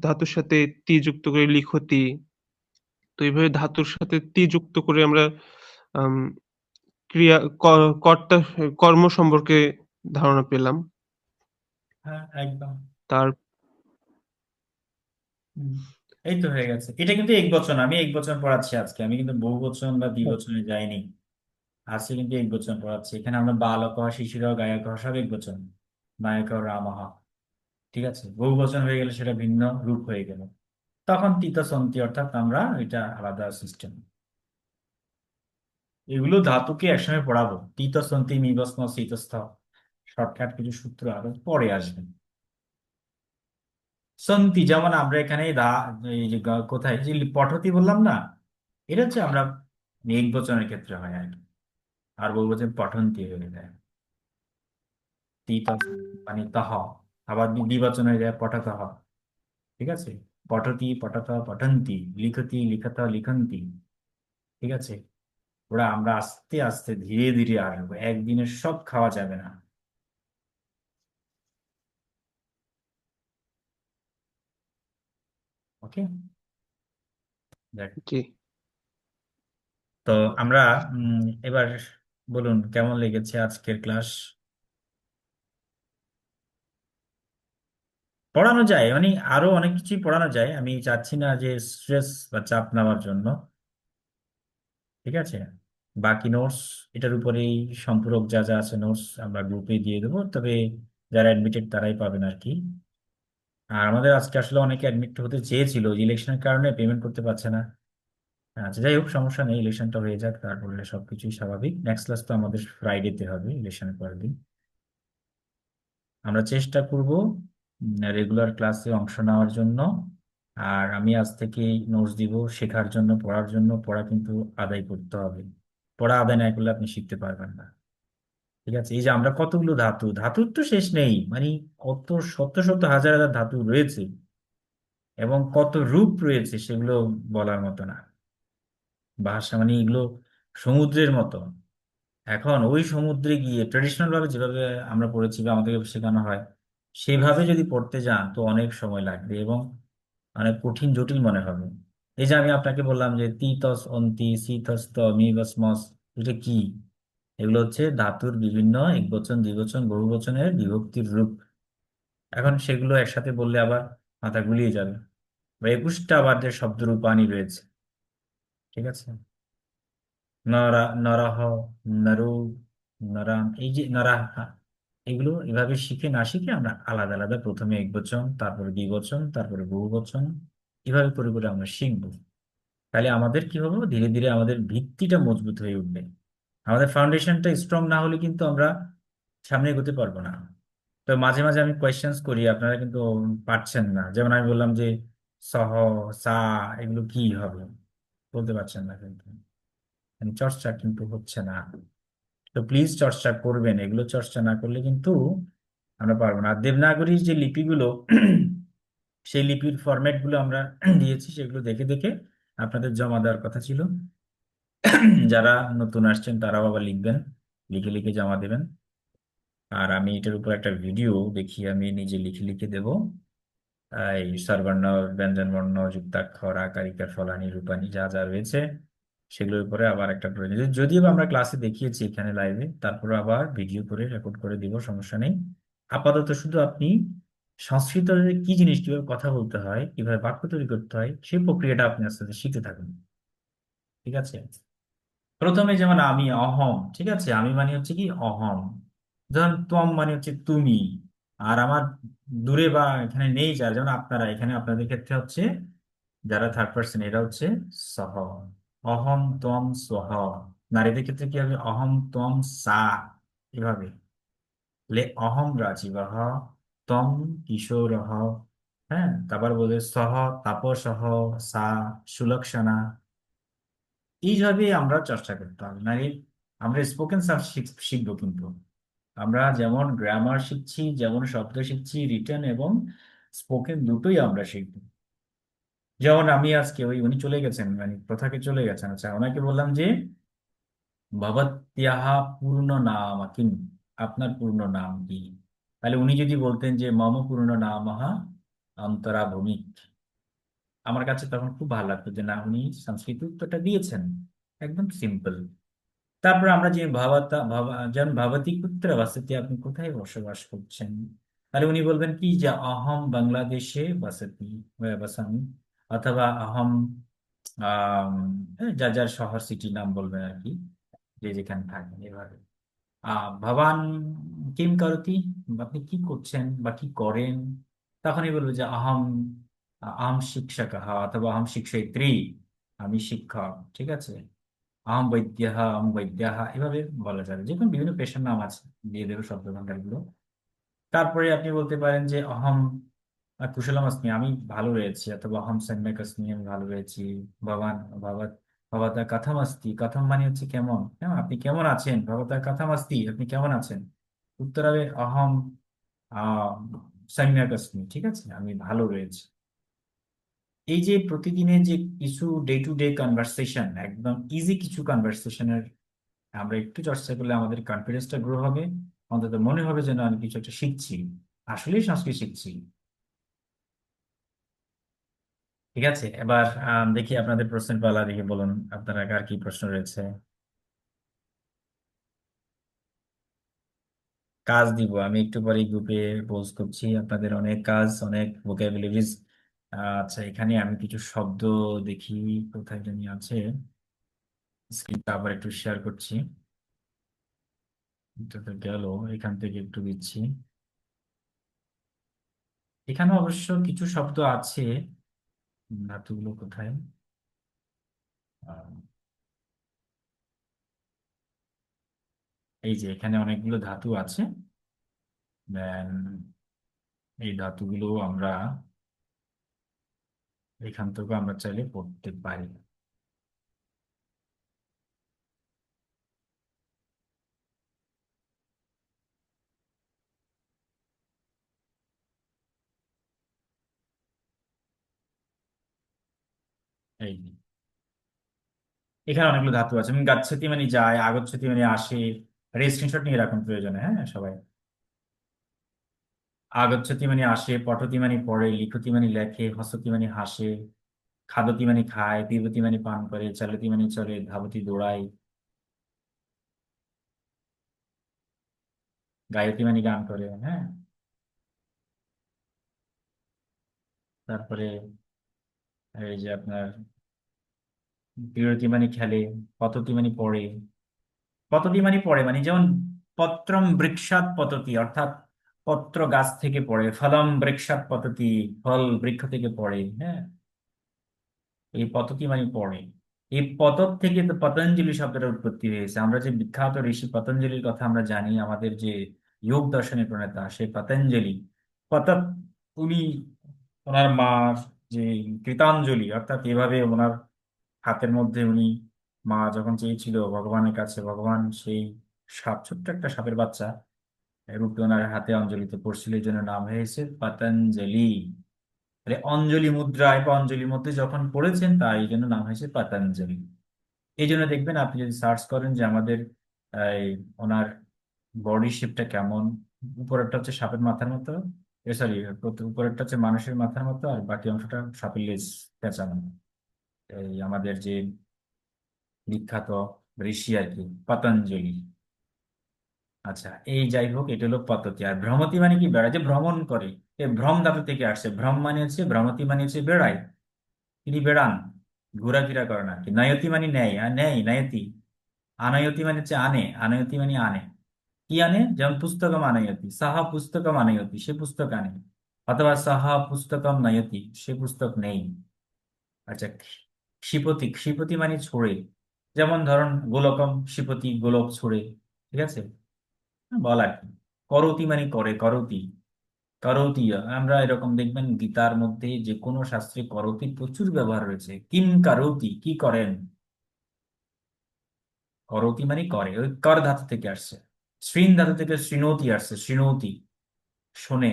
[SPEAKER 8] ধাতুর সাথে তি যুক্ত করে লিখতি। তো এইভাবে ধাতুর সাথে তি যুক্ত করে আমরা আম, ক্রিয়া কর্তা কর্ম সম্পর্কে ধারণা পেলাম।
[SPEAKER 2] হ্যাঁ একদম।
[SPEAKER 8] তার
[SPEAKER 2] হুম, এই তো হয়ে গেছে। এটা কিন্তু এক বচন, আমি এক বচন পড়াচ্ছি আজকে, আমি কিন্তু বহু বচন বা দ্বিবচনে যাইনি। আজকে কিন্তু এক বচন পড়াচ্ছি। এখানে আমরা বালক শিশির গায়ক সব এক বচন, নায়ক রামহ। ঠিক আছে, বহু বচন হয়ে গেলে সেটা ভিন্ন রূপ হয়ে গেল, তখন তৃতীয় সন্ধি, অর্থাৎ আমরা এটা আলাদা সিস্টেম। এগুলো ধাতুকে একসঙ্গে পড়াবো, তৃতীয় সন্ধি নিবস্ন শীতস্থ, শর্টকাট কিছু সূত্র আরো পরে আসবে। সন্তি, যেমন আমরা এখানে এই যে কোথায় যে পঠতি বললাম না, এটা হচ্ছে আমরা এক বচনের ক্ষেত্রে হয় আর কি, আর বহুবচন পঠন্তি হয়ে যায়। মানে তহ, আবার দ্বিবচন হয়ে যায় পঠতঃ। ঠিক আছে, পঠতি পঠত পঠন্তি, লিখতি লিখত লিখন্তি। ঠিক আছে, ওরা আমরা আস্তে আস্তে ধীরে ধীরে আসবো, একদিনে সব খাওয়া যাবে না। ওকে, দেখ।
[SPEAKER 8] জি।
[SPEAKER 2] তো আমরা এবার বলুন কেমন লেগেছে আজকের ক্লাস? পড়ানো যায়, মানে আরো অনেক কিছুই পড়ানো যায়, আমি চাচ্ছি না যে স্ট্রেস বা চাপ নেওয়ার জন্য। ঠিক আছে, বাকি নোটস এটার উপরেই সম্পূরক যা যা আছে নোটস আমরা গ্রুপে দিয়ে দেবো, তবে যারা অ্যাডমিটেড তারাই পাবেন আর কি। আর আমাদের আজকে আসলে অনেকে অ্যাডমিট হতে চেয়েছিল, ইলেকশনের কারণে পেমেন্ট করতে পারছে না। আচ্ছা, যাই হোক, সমস্যা নেই, ইলেকশনটা হয়ে যাক, তারপরে সবকিছুই স্বাভাবিক। নেক্সট ক্লাস তো আমাদের ফ্রাইডেতে হবে, ইলেকশনের পরের দিন। আমরা চেষ্টা করব রেগুলার ক্লাসে অংশ নেওয়ার জন্য। আর আমি আজ থেকে নোটস দিব, শেখার জন্য, পড়ার জন্য। পড়া কিন্তু আদায় করতে হবে, পড়া আদায় না করলে আপনি শিখতে পারবেন না। ঠিক আছে, এই যে আমরা কতগুলো ধাতু, ধাতুর তো শেষ নেই, মানে কত শত শত হাজার হাজার ধাতু রয়েছে, এবং কত রূপ রয়েছে সেগুলো বলার মতো না। ভাষা মানে এগুলো সমুদ্রের মতো। এখন ওই সমুদ্রে গিয়ে ট্রেডিশনাল ভাবে যেভাবে আমরা পড়েছি বা আমাদেরকে শেখানো হয়, সেইভাবে যদি পড়তে যান তো অনেক সময় লাগবে এবং অনেক কঠিন জটিল মনে হবে। এই যে আমি আপনাকে বললাম যে তিতস অন্তি, সিতস ত, মিবস মস, এটা কি? এগুলো হচ্ছে ধাতুর বিভিন্ন একবচন দ্বিবচন বহুবচনের বিভক্তির রূপ। এখন সেগুলো একসাথে বললে আবার মাথা গুলিয়ে যাবে। বা 21টা আবার যে শব্দ রূপানি রয়েছে। ঠিক আছে, নরা, নরহ, নরু, নরাম, এই যে নরাহ, এগুলো এভাবে শিখে না শিখে আমরা আলাদা আলাদা প্রথমে একবচন, তারপরে দ্বিবচন, তারপরে বহুবচন, এভাবে করে করে আমরা শিখবো। তাহলে আমাদের কি হবে, ধীরে ধীরে আমাদের ভিত্তিটা মজবুত হয়ে উঠবে। আমাদের ফাউন্ডেশনটা স্ট্রং না হলে কিন্তু আমরা সামনে এগোতে পারবো না। তো মাঝে মাঝে আমি কোয়েশ্চেন্স করি, আপনারা কিন্তু পারছেন না। যেমন আমি বললাম যে সহ, সা, এগুলো কি হবে, বলতে পারছেন না কিন্তু, মানে চর্চা কিন্তু হচ্ছে না। তো প্লিজ চর্চা করবেন, এগুলো চর্চা না করলে কিন্তু আমরা পারবো না। আর দেবনাগরীর যে লিপিগুলো সেই লিপির ফরম্যাট গুলো আমরা দিয়েছি, সেগুলো দেখে দেখে আপনাদের জমা দেওয়ার কথা ছিল। যারা নতুন আসছেন তারাও আবার লিখবেন, লিখে লিখে জমা দেবেন। আর আমি এটার উপর একটা ভিডিও দেখিয়ে আমি নিজে লিখে লিখে দেবো। এই স্বরবর্ণ, ব্যঞ্জনবর্ণ, যুক্তাক্ষর, আকারিকা, ফলানি, রূপানি যা যা রয়েছে সেগুলোর উপরে আবার একটা প্রয়োজন, যদিও বা আমরা ক্লাসে দেখিয়েছি এখানে লাইভে, তারপরে আবার ভিডিও করে রেকর্ড করে দিব, সমস্যা নেই। আপাতত শুধু আপনি সংস্কৃত কি জিনিস, কিভাবে কথা বলতে হয়, কিভাবে বাক্য তৈরি করতে হয়, সেই প্রক্রিয়াটা আপনি আস্তে আস্তে শিখতে থাকুন। ঠিক আছে, প্রথমে যেমন আমি অহম, ঠিক আছে, আমি মানে হচ্ছে কি অহম। যেমন তম মানে হচ্ছে তুমি। আর আমার দূরে বা এখানে নেই যারা, যেমন আপনারা এখানে, আপনাদের ক্ষেত্রে হচ্ছে যারা থার্ড পার্সন, এরা হচ্ছে সহ। অহম তম সহ। নারীদের ক্ষেত্রে কি হবে, অহম তম সা, এভাবে। লে অহম রাজীবহ, তম কিশোরহ। হ্যাঁ, তারপর বলে সহ তাপসহ, সা সুলক্ষণা। এইভাবে আমরা চর্চা করতে হবে নারীর। আমরা স্পোকেন শিখবো কিন্তু, আমরা যেমন গ্রামার শিখছি, যেমন শব্দ শিখছি, রিটেন এবং স্পোকেন দুটোই আমরা শিখবো। যেমন আমি আজকে উনি চলে গেছেন, মানে প্রথাকে চলে গেছেন, আচ্ছা ওনাকে বললাম যে ভবত্যাহা পূর্ণ নাম কিম, আপনার পূর্ণ নাম কি? তাহলে উনি যদি বলতেন যে মম পূর্ণ নামঃ অন্তরা ভৌমিক, আমার কাছে তখন খুব ভালো লাগতো যে না, উনি সংস্কৃত উত্তরটা দিয়েছেন, একদম সিম্পল। তারপর আমরা যে যেমন ভাবতী কুত্র বাসতি, আপনি কোথায় বসবাস করছেন? তাহলে উনি বলবেন কি যে অহম বাংলাদেশে বাসামি, অথবা অহম যার যার শহর সিটি নাম বলবেন আর কি, যে যেখানে থাকেন এভাবে। ভবান কিম করতি, আপনি কি করছেন বা কি করেন? তখনই বলবো যে অহম আহম শিক্ষক, অথবা অহম শিক্ষয়িত্রী, আমি শিক্ষক। ঠিক আছে, আহম বৈদ্যাহ, আহম বৈদ্যাহ, এভাবে বলা যাবে। যে কোনো বিভিন্ন পেশার নাম আছে, দিয়ে দেবে শব্দ ভান্ডার গুলো। তারপরে আপনি বলতে পারেন যে অহম কুশলাম আসমি, আমি ভালো রয়েছি, অথবা অহম সম্যক আসমি, আমি ভালো রয়েছি। ভবান ভবত ভবতা কথাম আস্তি, কথাম মানে হচ্ছে কেমন, হ্যাঁ আপনি কেমন আছেন, ভবতা কথাম আস্তি, আপনি কেমন আছেন। উত্তর হবে অহম আহ সম্যক আসমি, ঠিক আছে, আমি ভালো রয়েছি। এই যে প্রতিদিনের যে কিছু ডে টু ডে কনভারসেশন, একদম ইজি কিছু কনভারসেশনের আমরা একটু চর্চা করলে আমাদের কনফিডেন্সটা গ্রো হবে, অন্তত মনে হবে যেন আমি কিছু একটা শিখছি, আসলেই সংস্কৃত শিখছি। ঠিক আছে, এবার দেখি আপনাদের প্রশ্নের পালা, দেখি বলুন আপনারা আর কি প্রশ্ন রয়েছে। কাজ দিব আমি একটু পরে গ্রুপে পোস্ট করছি, আপনাদের অনেক কাজ, অনেক ভোকাবুলারিজ। আচ্ছা, এখানে আমি কিছু শব্দ দেখি কোথায় জানি আছে, স্ক্রিনটা আবার একটু শেয়ার করছি। এটা তো গেল, এখান থেকে একটু দিচ্ছি। এখানে অবশ্য কিছু শব্দ আছে, ধাতুগুলো কোথায়, আহ, এই যে এখানে অনেকগুলো ধাতু আছে। Then এই ধাতুগুলো আমরা এখান থেকে আমরা চাইলে পড়তে পারি। এই যে, এখানে অনেকগুলো ধাতু আছে, গাচ্ছতি মানে যায়, আগচ্ছতি মানে আসে। স্ক্রিনশট নিয়ে রাখুন প্রয়োজনে, হ্যাঁ সবাই। আগচ্ছতি মানে আসে, পঠতি মানে পড়ে, লিখতি মানে লেখে, হসতি মানে হাসে, খাদতি মানে খায়, পিবতি মানে পান করে, চলতি মানে চলে, ধাবতি দৌড়ায়, গায়তি মানে গান করে, হ্যাঁ। তারপরে এই যে আপনার বিরতি মানে খেলে, পততি মানে পড়ে। পততি মানে পড়ে, মানে যেমন পত্রম বৃক্ষাৎ পততি, অর্থাৎ পত্র গাছ থেকে পড়ে, ফলম বৃক্ষাৎ পততি, ফল বৃক্ষ থেকে পড়ে, হ্যাঁ। এই পততি মানে পড়ে। এই পতত থেকে তো পতঞ্জলি শব্দটা উৎপত্তি হয়েছে। আমরা যে বিখ্যাত ঋষি পতঞ্জলির কথা আমরা জানি, আমাদের যে যোগ দর্শনের প্রণেতা সেই পতঞ্জলি, পতত, উনি ওনার মার যে কৃতাঞ্জলি, অর্থাৎ এভাবে ওনার হাতের মধ্যে উনি, মা যখন চেয়েছিল ভগবানের কাছে, ভগবান সেই সাপ, ছোট্ট একটা সাপের বাচ্চা রূপে ওনার হাতে অঞ্জলিতে পড়ছিল, এই জন্য নাম হয়েছে পতঞ্জলি। তাহলে অঞ্জলি মুদ্রায় বা অঞ্জলির মধ্যে যখন পড়েছেন, তাই এই জন্য নাম হয়েছে পতঞ্জলি। এই জন্য দেখবেন আপনি যদি সার্চ করেন যে আমাদের এই ওনার বডি শেপটা কেমন, উপরেরটা হচ্ছে সাপের মাথার মতো, সরি, উপরেরটা হচ্ছে মানুষের মাথার মতো, আর বাকি অংশটা সাপের লেজ পেঁচানো। এই আমাদের যে বিখ্যাত ঋষি আর কি, পতঞ্জলি। আচ্ছা, এই যাই হোক, এটা হলো পদ্ধতি। আর ভ্রমতি মানে কি, বেড়ায়, যে ভ্রমণ করে, এই ভ্রম ধাতু থেকে আসছে। ভ্রম মানে হচ্ছে, ভ্রমতি মানে হচ্ছে বেড়ায়, তিনি বেড়ান, ঘোরাফেরা করেন আর কি। নয়তি মানে নেয়, আর নেয় নয়তি। আনয়তি মানে হচ্ছে আনে, আনয়তি মানে আনে। কি আনে, যেমন পুস্তকম আনয়তি, সাহা পুস্তকম আনয়তি, সে পুস্তক আনে। অথবা সাহা পুস্তকম নয়তি, সে পুস্তক নেই। আচ্ছা, ক্ষিপতি, ক্ষিপতি মানে ছোড়ে, যেমন ধরুন গোলকম ক্ষিপতি, গোলক ছোড়ে, ঠিক আছে, বলা আর কি। করতি মানে করে, করতি, করতি, আমরা এরকম দেখবেন গীতার মধ্যে যে কোনো শাস্ত্রে করতির প্রচুর ব্যবহার রয়েছে। কিম কারোতি, কি করেন, করতি মানে করে, ওই কর ধাতু থেকে আসছে। শৃণ ধাতু থেকে শৃণোতি আসছে, শৃণোতি, শোনে,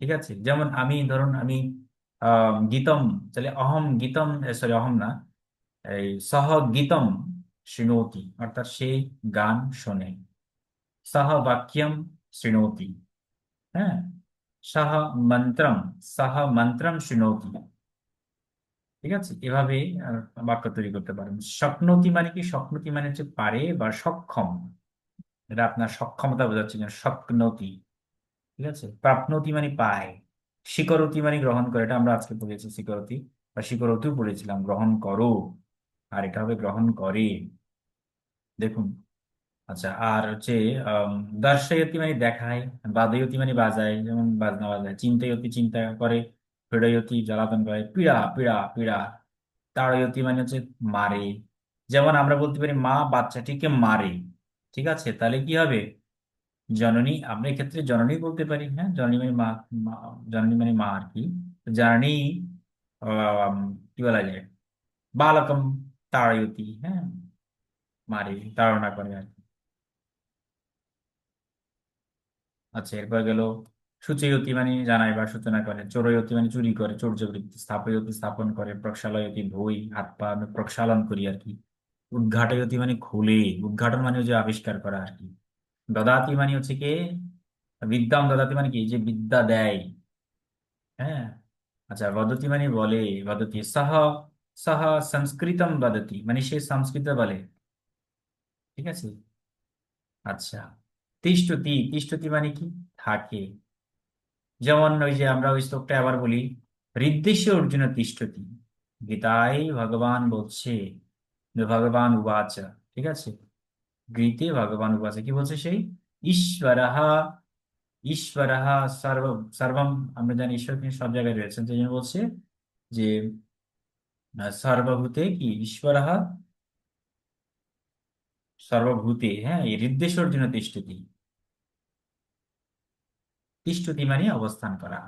[SPEAKER 2] ঠিক আছে। যেমন আমি ধরুন, আমি গীতম, তাহলে অহম গীতম, সরি অহম না, এই সহ গীতম শৃণোতি, অর্থাৎ সে গান শোনে। সহ বাক্যম শৃণোতি, হ্যাঁ। সহ মন্ত্রম, সহ মন্ত্রম শৃণোতি, ঠিক আছে। এভাবে বাক্য তৈরি করতে পারেন। স্বপ্নতি মানে কি, স্বপ্নতি মানে হচ্ছে পারে বা সক্ষম, এটা আপনার সক্ষমতা বোঝাচ্ছে যেন স্বপ্নতি, ঠিক আছে। প্রাপ্নতি মানে পায়। স্বীকরতি মানে গ্রহণ করে, এটা আমরা আজকে পড়েছি স্বীকরতি, বা স্বীকরতিও পড়েছিলাম, গ্রহণ করো, আর এটা হবে গ্রহণ করে, দেখুন। আচ্ছা, আর হচ্ছে আম, দর্শয়তি মানে দেখায়, বাদয়তি মানে বাজায়, যেমন বাজনা বাজায়। চিন্তয়তি চিন্তা করে, পীড়য়তি জ্বালাতন করে, পীড়া পীড়া পীড়া। তাড়য়তি মানে হচ্ছে মারে, যেমন আমরা বলতে পারি মা বাচ্চাটিকে মারে, ঠিক আছে, তাহলে কি হবে, জননী, আমরা এক্ষেত্রে জননী বলতে পারি, হ্যাঁ, জননী মানে মা, জননী মানে মা আর কি। জননী, আম, কি বলা যায়, বালকম তাড়য়তি, হ্যাঁ, মারে, তাড়না করে আর কি। আচ্ছা, এরপর গেল সূচয়তি মানে জানায় বা সূচনা করে, চোরয়তি মানে চুরি করে, চৌর্যবৃত্তি, স্থাপয়তি স্থাপন করে, প্রক্ষালয়তি ভই হাত পা আমি প্রক্ষালন করি আর কি। উদ্ঘাটয়তি মানে খুলে, উদ্ঘাটন মানে হচ্ছে আবিষ্কার করা আর কি। দদাতি মানে হচ্ছে কি, বিদ্যাম দদাতি মানে কি, যে বিদ্যা দেয়, হ্যাঁ। আচ্ছা, বদতি মানে বলে, বদতি সহ, সহ সংস্কৃতম বদতি মানে সে সংস্কৃত বলে, ঠিক আছে। আচ্ছা, তিষ্ঠতি, তিষ্ঠতি মানে কি, থাকে। যেমন ওই যে আমরা ওই শ্লোকটা আবার বলি, হৃদ্দেশে অর্জুন তিষ্ঠতি, গীতায় ভগবান বলছে, যে ভগবান উবাচা, ঠিক আছে, গীতে ভগবান উবাচা কি বলছে সেই, ঈশ্বরঃ, ঈশ্বরঃ সর্ব, সর্বম, আমরা জানি ঈশ্বর কিন্তু সব জায়গায় রয়েছেন, সেই জন্য বলছে যে সর্বভূতে কি ঈশ্বরঃ, সর্বভূতে, হ্যাঁ, এই হৃদ্দেশ অর্জুন তিষ্ঠতি, তিষ্ঠতি মানে অবস্থান করা।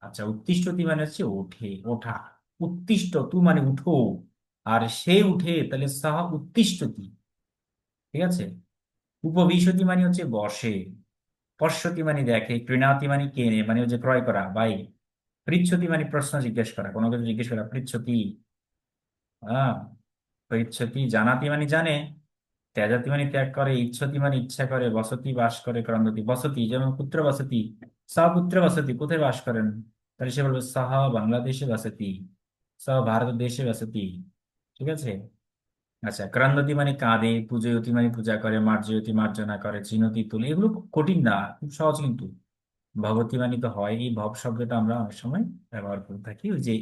[SPEAKER 2] আচ্ছা, উত্তিষ্ঠতি মানে হচ্ছে ওঠে, ওঠা। উত্তিষ্ঠ তু মানে উঠো, আর সে উঠে তাহলে সহ উত্তিষ্ঠতি, ঠিক আছে। উপবিশতি মানে হচ্ছে বসে, পশ্যতি মানে দেখে, ক্রীণাতি মানে কেনে, মানে হচ্ছে ক্রয় করা, বাই। পৃচ্ছতি মানে প্রশ্ন জিজ্ঞেস করা, কোনো কিছু জিজ্ঞেস করা, পৃচ্ছতি। হ্যাঁ, পৃচ্ছতি, জানাতি মানে জানে, ত্যাজাতি মানে ত্যাগ করে, ইচ্ছতি মানে ইচ্ছা করে, বসতি বাস করে, ক্রন্দতি বসতি, যেমন পুত্র বসতি, সপুত্র বসতি, কোথায় বাস করেন, তাহলে সে বলবে সহ বাংলাদেশে বসতি, সহ ভারত দেশে বসতি, ঠিক আছে। আচ্ছা, ক্রন্দতি মানে কাঁদে, পূজয়তি মানে পূজা করে, মার্জয়তি মার্জনা করে, চিনতি তুলে, এগুলো খুব কঠিন না, খুব সহজ কিন্তু। ভবতি মানে তো হয়, এই ভব শব্দটা আমরা অনেক সময় ব্যবহার করে থাকি ওই যে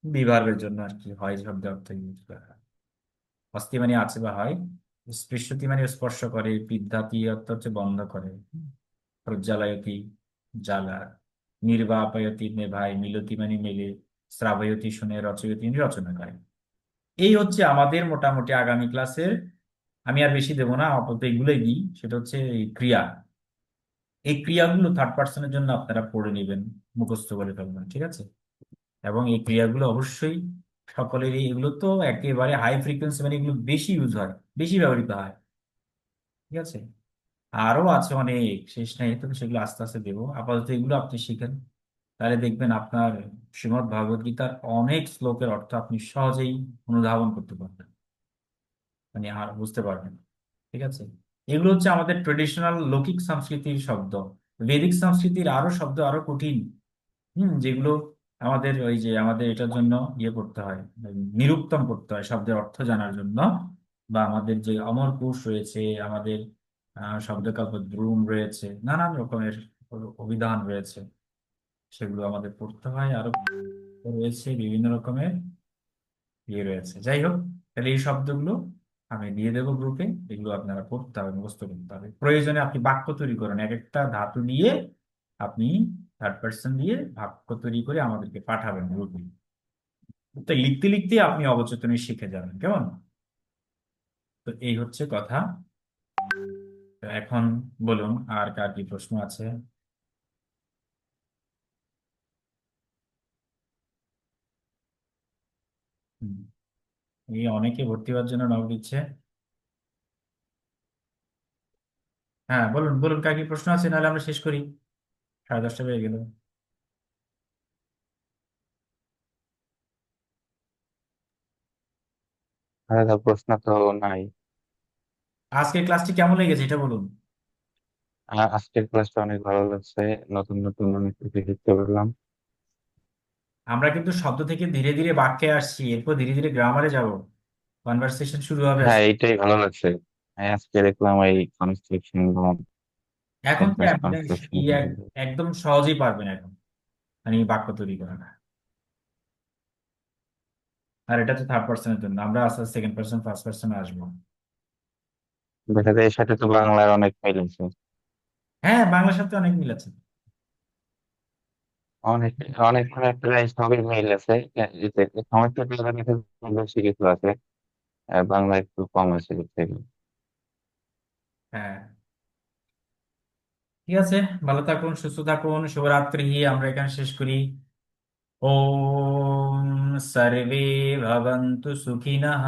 [SPEAKER 2] বিভার্গের জন্য আর কি, হয় শব্দ অর্থ ইউজ করা হয়। অস্থি মানে আছে বা হয়, স্পৃশ্যতি মানে স্পর্শ করে, বিদ্যাতি অর্থ হচ্ছে বন্ধ করে, প্রজ্বালয়তি জ্বালা, নির্বাপয়তি নেভায়, মিলতি মানে মেলে, শ্রাবয়তি শুনে, রচয়তি মানে রচনা করে। এই হচ্ছে আমাদের মোটামুটি আগামী ক্লাসের, আমি আর বেশি দেবো না, আপাতত এগুলোই দিই, সেটা হচ্ছে এই ক্রিয়া। এই ক্রিয়াগুলো থার্ড পার্সনের জন্য আপনারা পড়ে নেবেন, মুখস্থ করে ফেলবেন, ঠিক আছে। এবং এই ক্রিয়াগুলো অবশ্যই সকলেরই, এগুলো তো একেবারে হাই ফ্রিকোয়েন্সি, মানে এগুলো বেশি ইউজ হয়, বেশি ব্যবহৃত হয়, ঠিক আছে। আরো আছে অনেক, শেষ নাই, তো সেগুলো আস্তে আস্তে দেবো, আপাতত এগুলো আপনি শিখেন, তাহলে দেখবেন আপনার শ্রীমদ্ ভগবদ গীতার অনেক শ্লোকের অর্থ আপনি সহজেই অনুধাবন করতে পারবেন, মানে আর বুঝতে পারবেন, ঠিক আছে। এগুলো হচ্ছে আমাদের ট্রেডিশনাল লৌকিক সংস্কৃতির শব্দ। বৈদিক সংস্কৃতির আরো শব্দ আরো কঠিন, যেগুলো আমাদের ওই যে আমাদের এটার জন্য ইয়ে করতে হয়, নিরুক্তম করতে হয় শব্দের অর্থ জানার জন্য, বা আমাদের যে অমরকোষ রয়েছে, আমাদের শব্দকল্প দ্রুম রয়েছে, নানান রকমের অভিধান রয়েছে, সেগুলো আমাদের পড়তে হয়, আরো রয়েছে বিভিন্ন রকমের ইয়ে রয়েছে। যাই হোক, তাহলে এই শব্দগুলো আমি দিয়ে দেবো গ্রুপে, এগুলো আপনারা পড়তে হবে, মুখস্থ করতে হবে, প্রয়োজনে আপনি বাক্য তৈরি করেন, এক একটা ধাতু দিয়ে আপনি থার্ড পার্সন দিয়ে বাক্য তৈরি করে আমাদেরকে পাঠাবেন গ্রুপে। তো লিখতে লিখতে আপনি অবচেতনে শিখে যাবেন, কেমন। তো এই হচ্ছে কথা। তো এখন বলুন, আর কার কি প্রশ্ন আছে। হুম, এই অনেকে ভর্তি হওয়ার জন্য নক দিচ্ছে। হ্যাঁ, বলুন বলুন, কার কি প্রশ্ন আছে, নাহলে আমরা শেষ করি, 10:30 বেজে গেল।
[SPEAKER 5] আলাদা প্রশ্ন তো নাই।
[SPEAKER 2] আজকের ক্লাসটি কেমন লেগেছে এটা বলুন।
[SPEAKER 5] আজকের ক্লাসটা অনেক ভালো লাগছে, নতুন নতুন অনেক কিছু শিখতে পারলাম।
[SPEAKER 2] আমরা কিন্তু শব্দ থেকে ধীরে ধীরে বাক্যে আসছি, এরপর ধীরে ধীরে গ্রামারে যাব, কনভারসেশন শুরু হবে
[SPEAKER 5] হ্যাঁ,
[SPEAKER 2] আজকে।
[SPEAKER 5] এইটাই ভালো লাগছে। আজকে দেখলাম এই কনস্ট্রাকশন বা
[SPEAKER 2] এখন তো
[SPEAKER 5] সেন্টেন্স
[SPEAKER 2] মানে
[SPEAKER 5] কনস্ট্রাকশন।
[SPEAKER 2] একদম সহজেই পারবেন এখন, মানে এই বাক্য তৈরি করা। আর এটা তো থার্ড পার্সনের জন্য, আমরা আস্তে আস্তে সেকেন্ড পার্সন ফার্স্ট পার্সনে আসবো।
[SPEAKER 5] দেখা যায় এর সাথে তো বাংলার অনেক মিল আছে।
[SPEAKER 2] হ্যাঁ, বাংলার সাথে অনেক মিল আছে।
[SPEAKER 5] অনেক অনেক মানে প্রায় সবই মিল আছে। সমস্যা বেশি কিছু আছে, বাংলা একটু কম আছে এর থেকে।
[SPEAKER 2] হ্যাঁ, ঠিক আছে, ভালো থাকুন, সুস্থ থাকুন, শুভরাত্রি। আমরা এখানে শেষ করি। ओम सर्वे भवन्तु सुखिनः,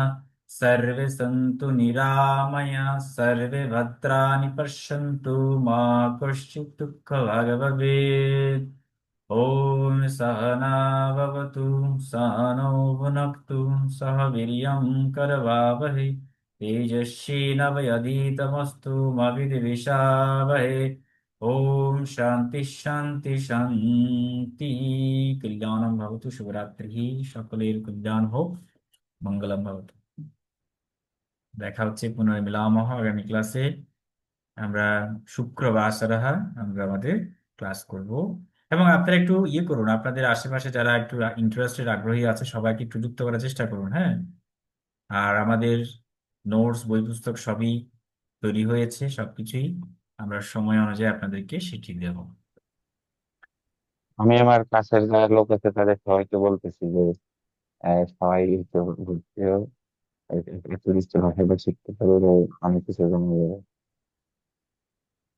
[SPEAKER 2] सर्वे सन्तु निरामया, सर्वे भद्राणि पश्यन्तु, मा कश्चित् दुःखभाग् भवेत्। ॐ सहना भवतु, सहनौ भुनक्तु, सह वीर्यं करवावहै, तेजस्विनावधीतमस्तु मा विद्विषावहै। ओम शांति शांति शांति। कल्याणम भवतु, शुभरात्रि, সকলের কল্যাণ হোক, মঙ্গলম ভবতু। দেখা হচ্ছে, পুনর্মিলামহ আগামী ক্লাসে। আমরা শুক্রবার আমরা আমাদের ক্লাস করব। এবং আপনারা একটু ইয়ে করুন, আপনাদের আশেপাশে যারা একটু ইন্টারেস্টেড আগ্রহী আছে সবাইকে একটু যুক্ত করার চেষ্টা করুন, হ্যাঁ। আর আমাদের নোটস, বই পুস্তক সবই তৈরি হয়েছে, সবকিছুই আমরা সময় অনুযায়ী আপনাদেরকে শিখিয়ে দেব।
[SPEAKER 5] আমি আমার কাছের যারা লোক আছে তাদের সবাইকে বলতেছি যে সবাই একটু ঘুরতে একটু নিশ্চয় ভাষাটা শিখতে পারবে, অনেক কিছু জমে যাবে।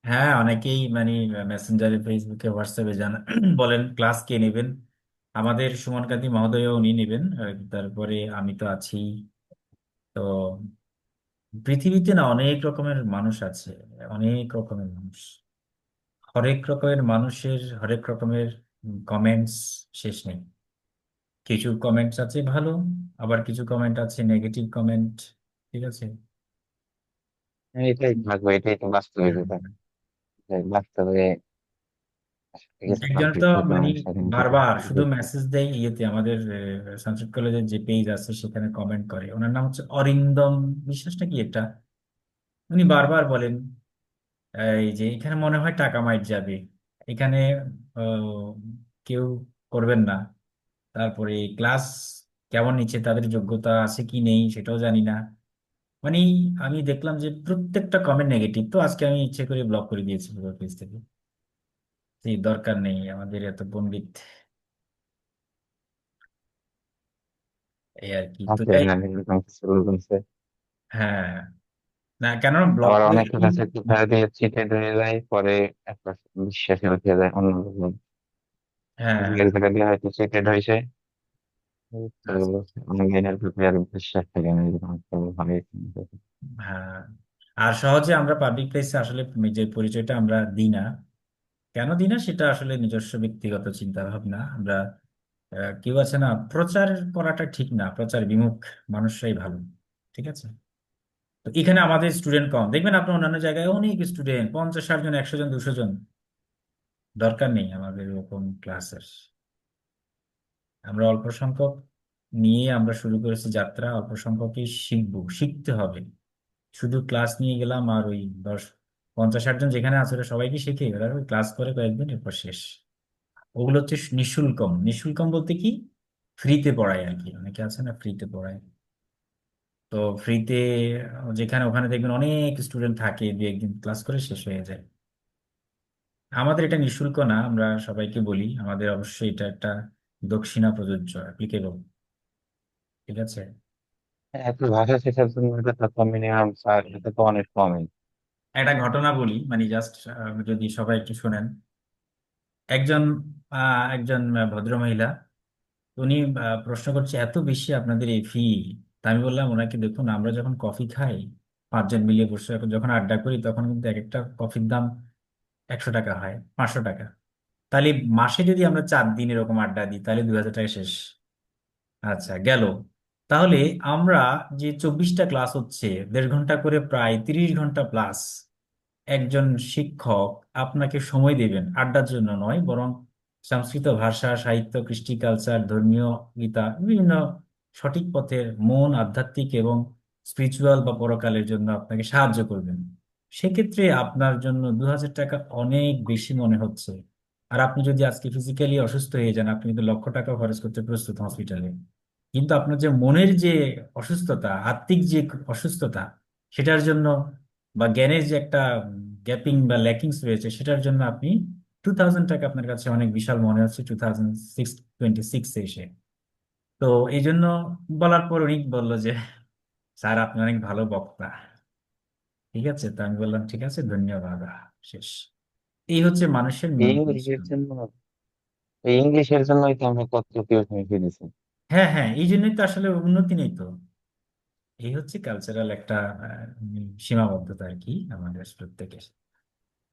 [SPEAKER 2] হ্যাঁ, অনেকেই মানে মেসেঞ্জারে, ফেসবুকে, হোয়াটসঅ্যাপে জানা বলেন ক্লাস কে নেবেন। আমাদের সুমন কান্তি মহোদয় উনি নেবেন, তারপরে আমি তো আছি। তো পৃথিবীতে না অনেক রকমের মানুষ আছে, অনেক রকমের মানুষ, হরেক রকমের মানুষের হরেক রকমের কমেন্টস শেষ নেই। কিছু কমেন্টস আছে ভালো, আবার কিছু কমেন্ট আছে নেগেটিভ কমেন্ট। ঠিক আছে।
[SPEAKER 5] এটাই থাকবে, এটাই তো বাস্তবিকতা। বাস্তবে কিছু
[SPEAKER 2] একজন তো
[SPEAKER 5] কনফ্লিক্ট হতে
[SPEAKER 2] মানে
[SPEAKER 5] অনেক সেখান থেকে
[SPEAKER 2] বারবার শুধু মেসেজ দেয় ইয়েতে, আমাদের সংস্কৃত কলেজের যে পেজ আছে সেখানে কমেন্ট করে, ওনার নাম হচ্ছে অরিন্দম বিশ্বাস নাকি একটা। উনি বারবার বলেন এই যে এখানে মনে হয় টাকা মাইট যাবে, এখানে আহ, কেউ করবেন না। তারপরে ক্লাস কেমন নিচ্ছে, তাদের যোগ্যতা আছে কি নেই সেটাও জানি না। মানে আমি দেখলাম যে প্রত্যেকটা কমেন্ট নেগেটিভ, তো আজকে আমি ইচ্ছে করে ব্লক করে দিয়েছি পুরো পেজ থেকে। এই দরকার নেই আমাদের এত পণ্ডিত, এই আর কি। তো
[SPEAKER 5] আছে
[SPEAKER 2] যাই,
[SPEAKER 5] না, এরকম কিছু বলছে।
[SPEAKER 2] হ্যাঁ, না কেন ব্লক
[SPEAKER 5] আবার
[SPEAKER 2] করে
[SPEAKER 5] অনেকের কাছে কোথায় দিয়ে চিটেড হয়ে যায়, পরে একটা বিশ্বাসে উঠে যায় অন্যরকম।
[SPEAKER 2] হ্যাঁ,
[SPEAKER 5] এক জায়গা দিয়ে হয়তো চিটেড হয়েছে, তো
[SPEAKER 2] আচ্ছা,
[SPEAKER 5] অনেক দিনের প্রতি আর বিশ্বাস থাকে না, এরকম একটা ভাবে।
[SPEAKER 2] হ্যাঁ। আর সহজে আমরা পাবলিক প্লেসে আসলে নিজের পরিচয়টা আমরা দিই না। কেন দিই না সেটা আসলে নিজস্ব ব্যক্তিগত চিন্তা ভাবনা। আমরা কেউ আছে না, প্রচার করাটা ঠিক না, প্রচার বিমুখ মানুষরাই ভালো। ঠিক আছে। তো এখানে আমাদের স্টুডেন্ট কম, দেখবেন আপনার অন্যান্য জায়গায় অনেক স্টুডেন্ট, 50, 60 জন, 100 জন, 200 জন। দরকার নেই আমাদের এরকম ক্লাসের। আমরা অল্প সংখ্যক নিয়ে আমরা শুরু করেছি যাত্রা, অল্প সংখ্যকই শিখবো, শিখতে হবে। শুধু ক্লাস নিয়ে গেলাম আর ওই 10, 50, 60 জন যেখানে আছে ওরা সবাইকে শিখে ওরা ওই ক্লাস করে কয়েকদিন, এরপর শেষ। ওগুলো হচ্ছে নিঃশুল্কম। নিঃশুল্কম বলতে কি, ফ্রিতে পড়ায় আর কি, অনেকে আছে না ফ্রিতে পড়ায়। তো ফ্রিতে যেখানে ওখানে দেখবেন অনেক স্টুডেন্ট থাকে, 2 1 দিন ক্লাস করে শেষ হয়ে যায়। আমাদের এটা নিঃশুল্ক না, আমরা সবাইকে বলি আমাদের অবশ্যই এটা একটা দক্ষিণা প্রযোজ্য, অ্যাপ্লিকেবল। ঠিক আছে।
[SPEAKER 5] একটা ভাষা শেখার জন্য এটা তো মিনিমাম, এটা তো অনেক কমই।
[SPEAKER 2] একটা ঘটনা বলি, মানে জাস্ট যদি সবাই একটু শোনেন। একজন একজন ভদ্রমহিলা, উনি প্রশ্ন করছে এত বেশি আপনাদের এই ফি। তা আমি বললাম ওনাকে, দেখুন আমরা যখন কফি খাই 5 জন মিলিয়ে বসে যখন আড্ডা করি, তখন কিন্তু এক একটা কফির দাম 100 টাকা হয়, 500 টাকা। তাহলে মাসে যদি আমরা 4 দিন এরকম আড্ডা দিই তাহলে 2000 টাকা শেষ। আচ্ছা গেল। তাহলে আমরা যে 24টা ক্লাস হচ্ছে, 1.5 ঘন্টা করে, প্রায় 30 ঘন্টা প্লাস একজন শিক্ষক আপনাকে সময় দেবেন আড্ডার জন্য নয়, বরং সংস্কৃত ভাষা, সাহিত্য, কৃষ্টি, কালচার, ধর্মীয়, গীতা, বিভিন্ন সঠিক পথের মন, আধ্যাত্মিক এবং স্পিরিচুয়াল বা পরকালের জন্য আপনাকে সাহায্য করবেন। সেক্ষেত্রে আপনার জন্য 2000 টাকা অনেক বেশি মনে হচ্ছে। আর আপনি যদি আজকে ফিজিক্যালি অসুস্থ হয়ে যান, আপনি কিন্তু লক্ষ টাকা খরচ করতে প্রস্তুত হসপিটালে। কিন্তু আপনার যে মনের যে অসুস্থতা, আত্মিক যে অসুস্থতা, সেটার জন্য বা জ্ঞানের যে একটা গ্যাপিং বা ল্যাকিংস রয়েছে, সেটার জন্য আপনি 2000 টাকা আপনার কাছে অনেক বিশাল মনে হচ্ছে 2026 এসে। তো এই জন্য বলার পর উনি বললো যে স্যার আপনি অনেক ভালো বক্তা। ঠিক আছে, তো আমি বললাম ঠিক আছে, ধন্যবাদ, শেষ। এই হচ্ছে মানুষের
[SPEAKER 5] এই
[SPEAKER 2] মূল
[SPEAKER 5] ইংলিশের
[SPEAKER 2] পরিশ্রম।
[SPEAKER 5] জন্য এই ইংলিশের জন্যই তো আমরা কত টিউশনি ফিরেছি।
[SPEAKER 2] হ্যাঁ, হ্যাঁ, এই জন্যই তো আসলে উন্নতি নেই তো। এই হচ্ছে কালচারাল একটা সীমাবদ্ধতা আর কি আমাদের প্রত্যেকের।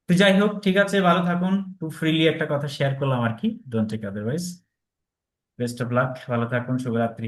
[SPEAKER 2] তো যাই হোক, ঠিক আছে, ভালো থাকুন। খুব ফ্রিলি একটা কথা শেয়ার করলাম আর কি, don't take otherwise. Best of luck, ভালো থাকুন, শুভরাত্রি।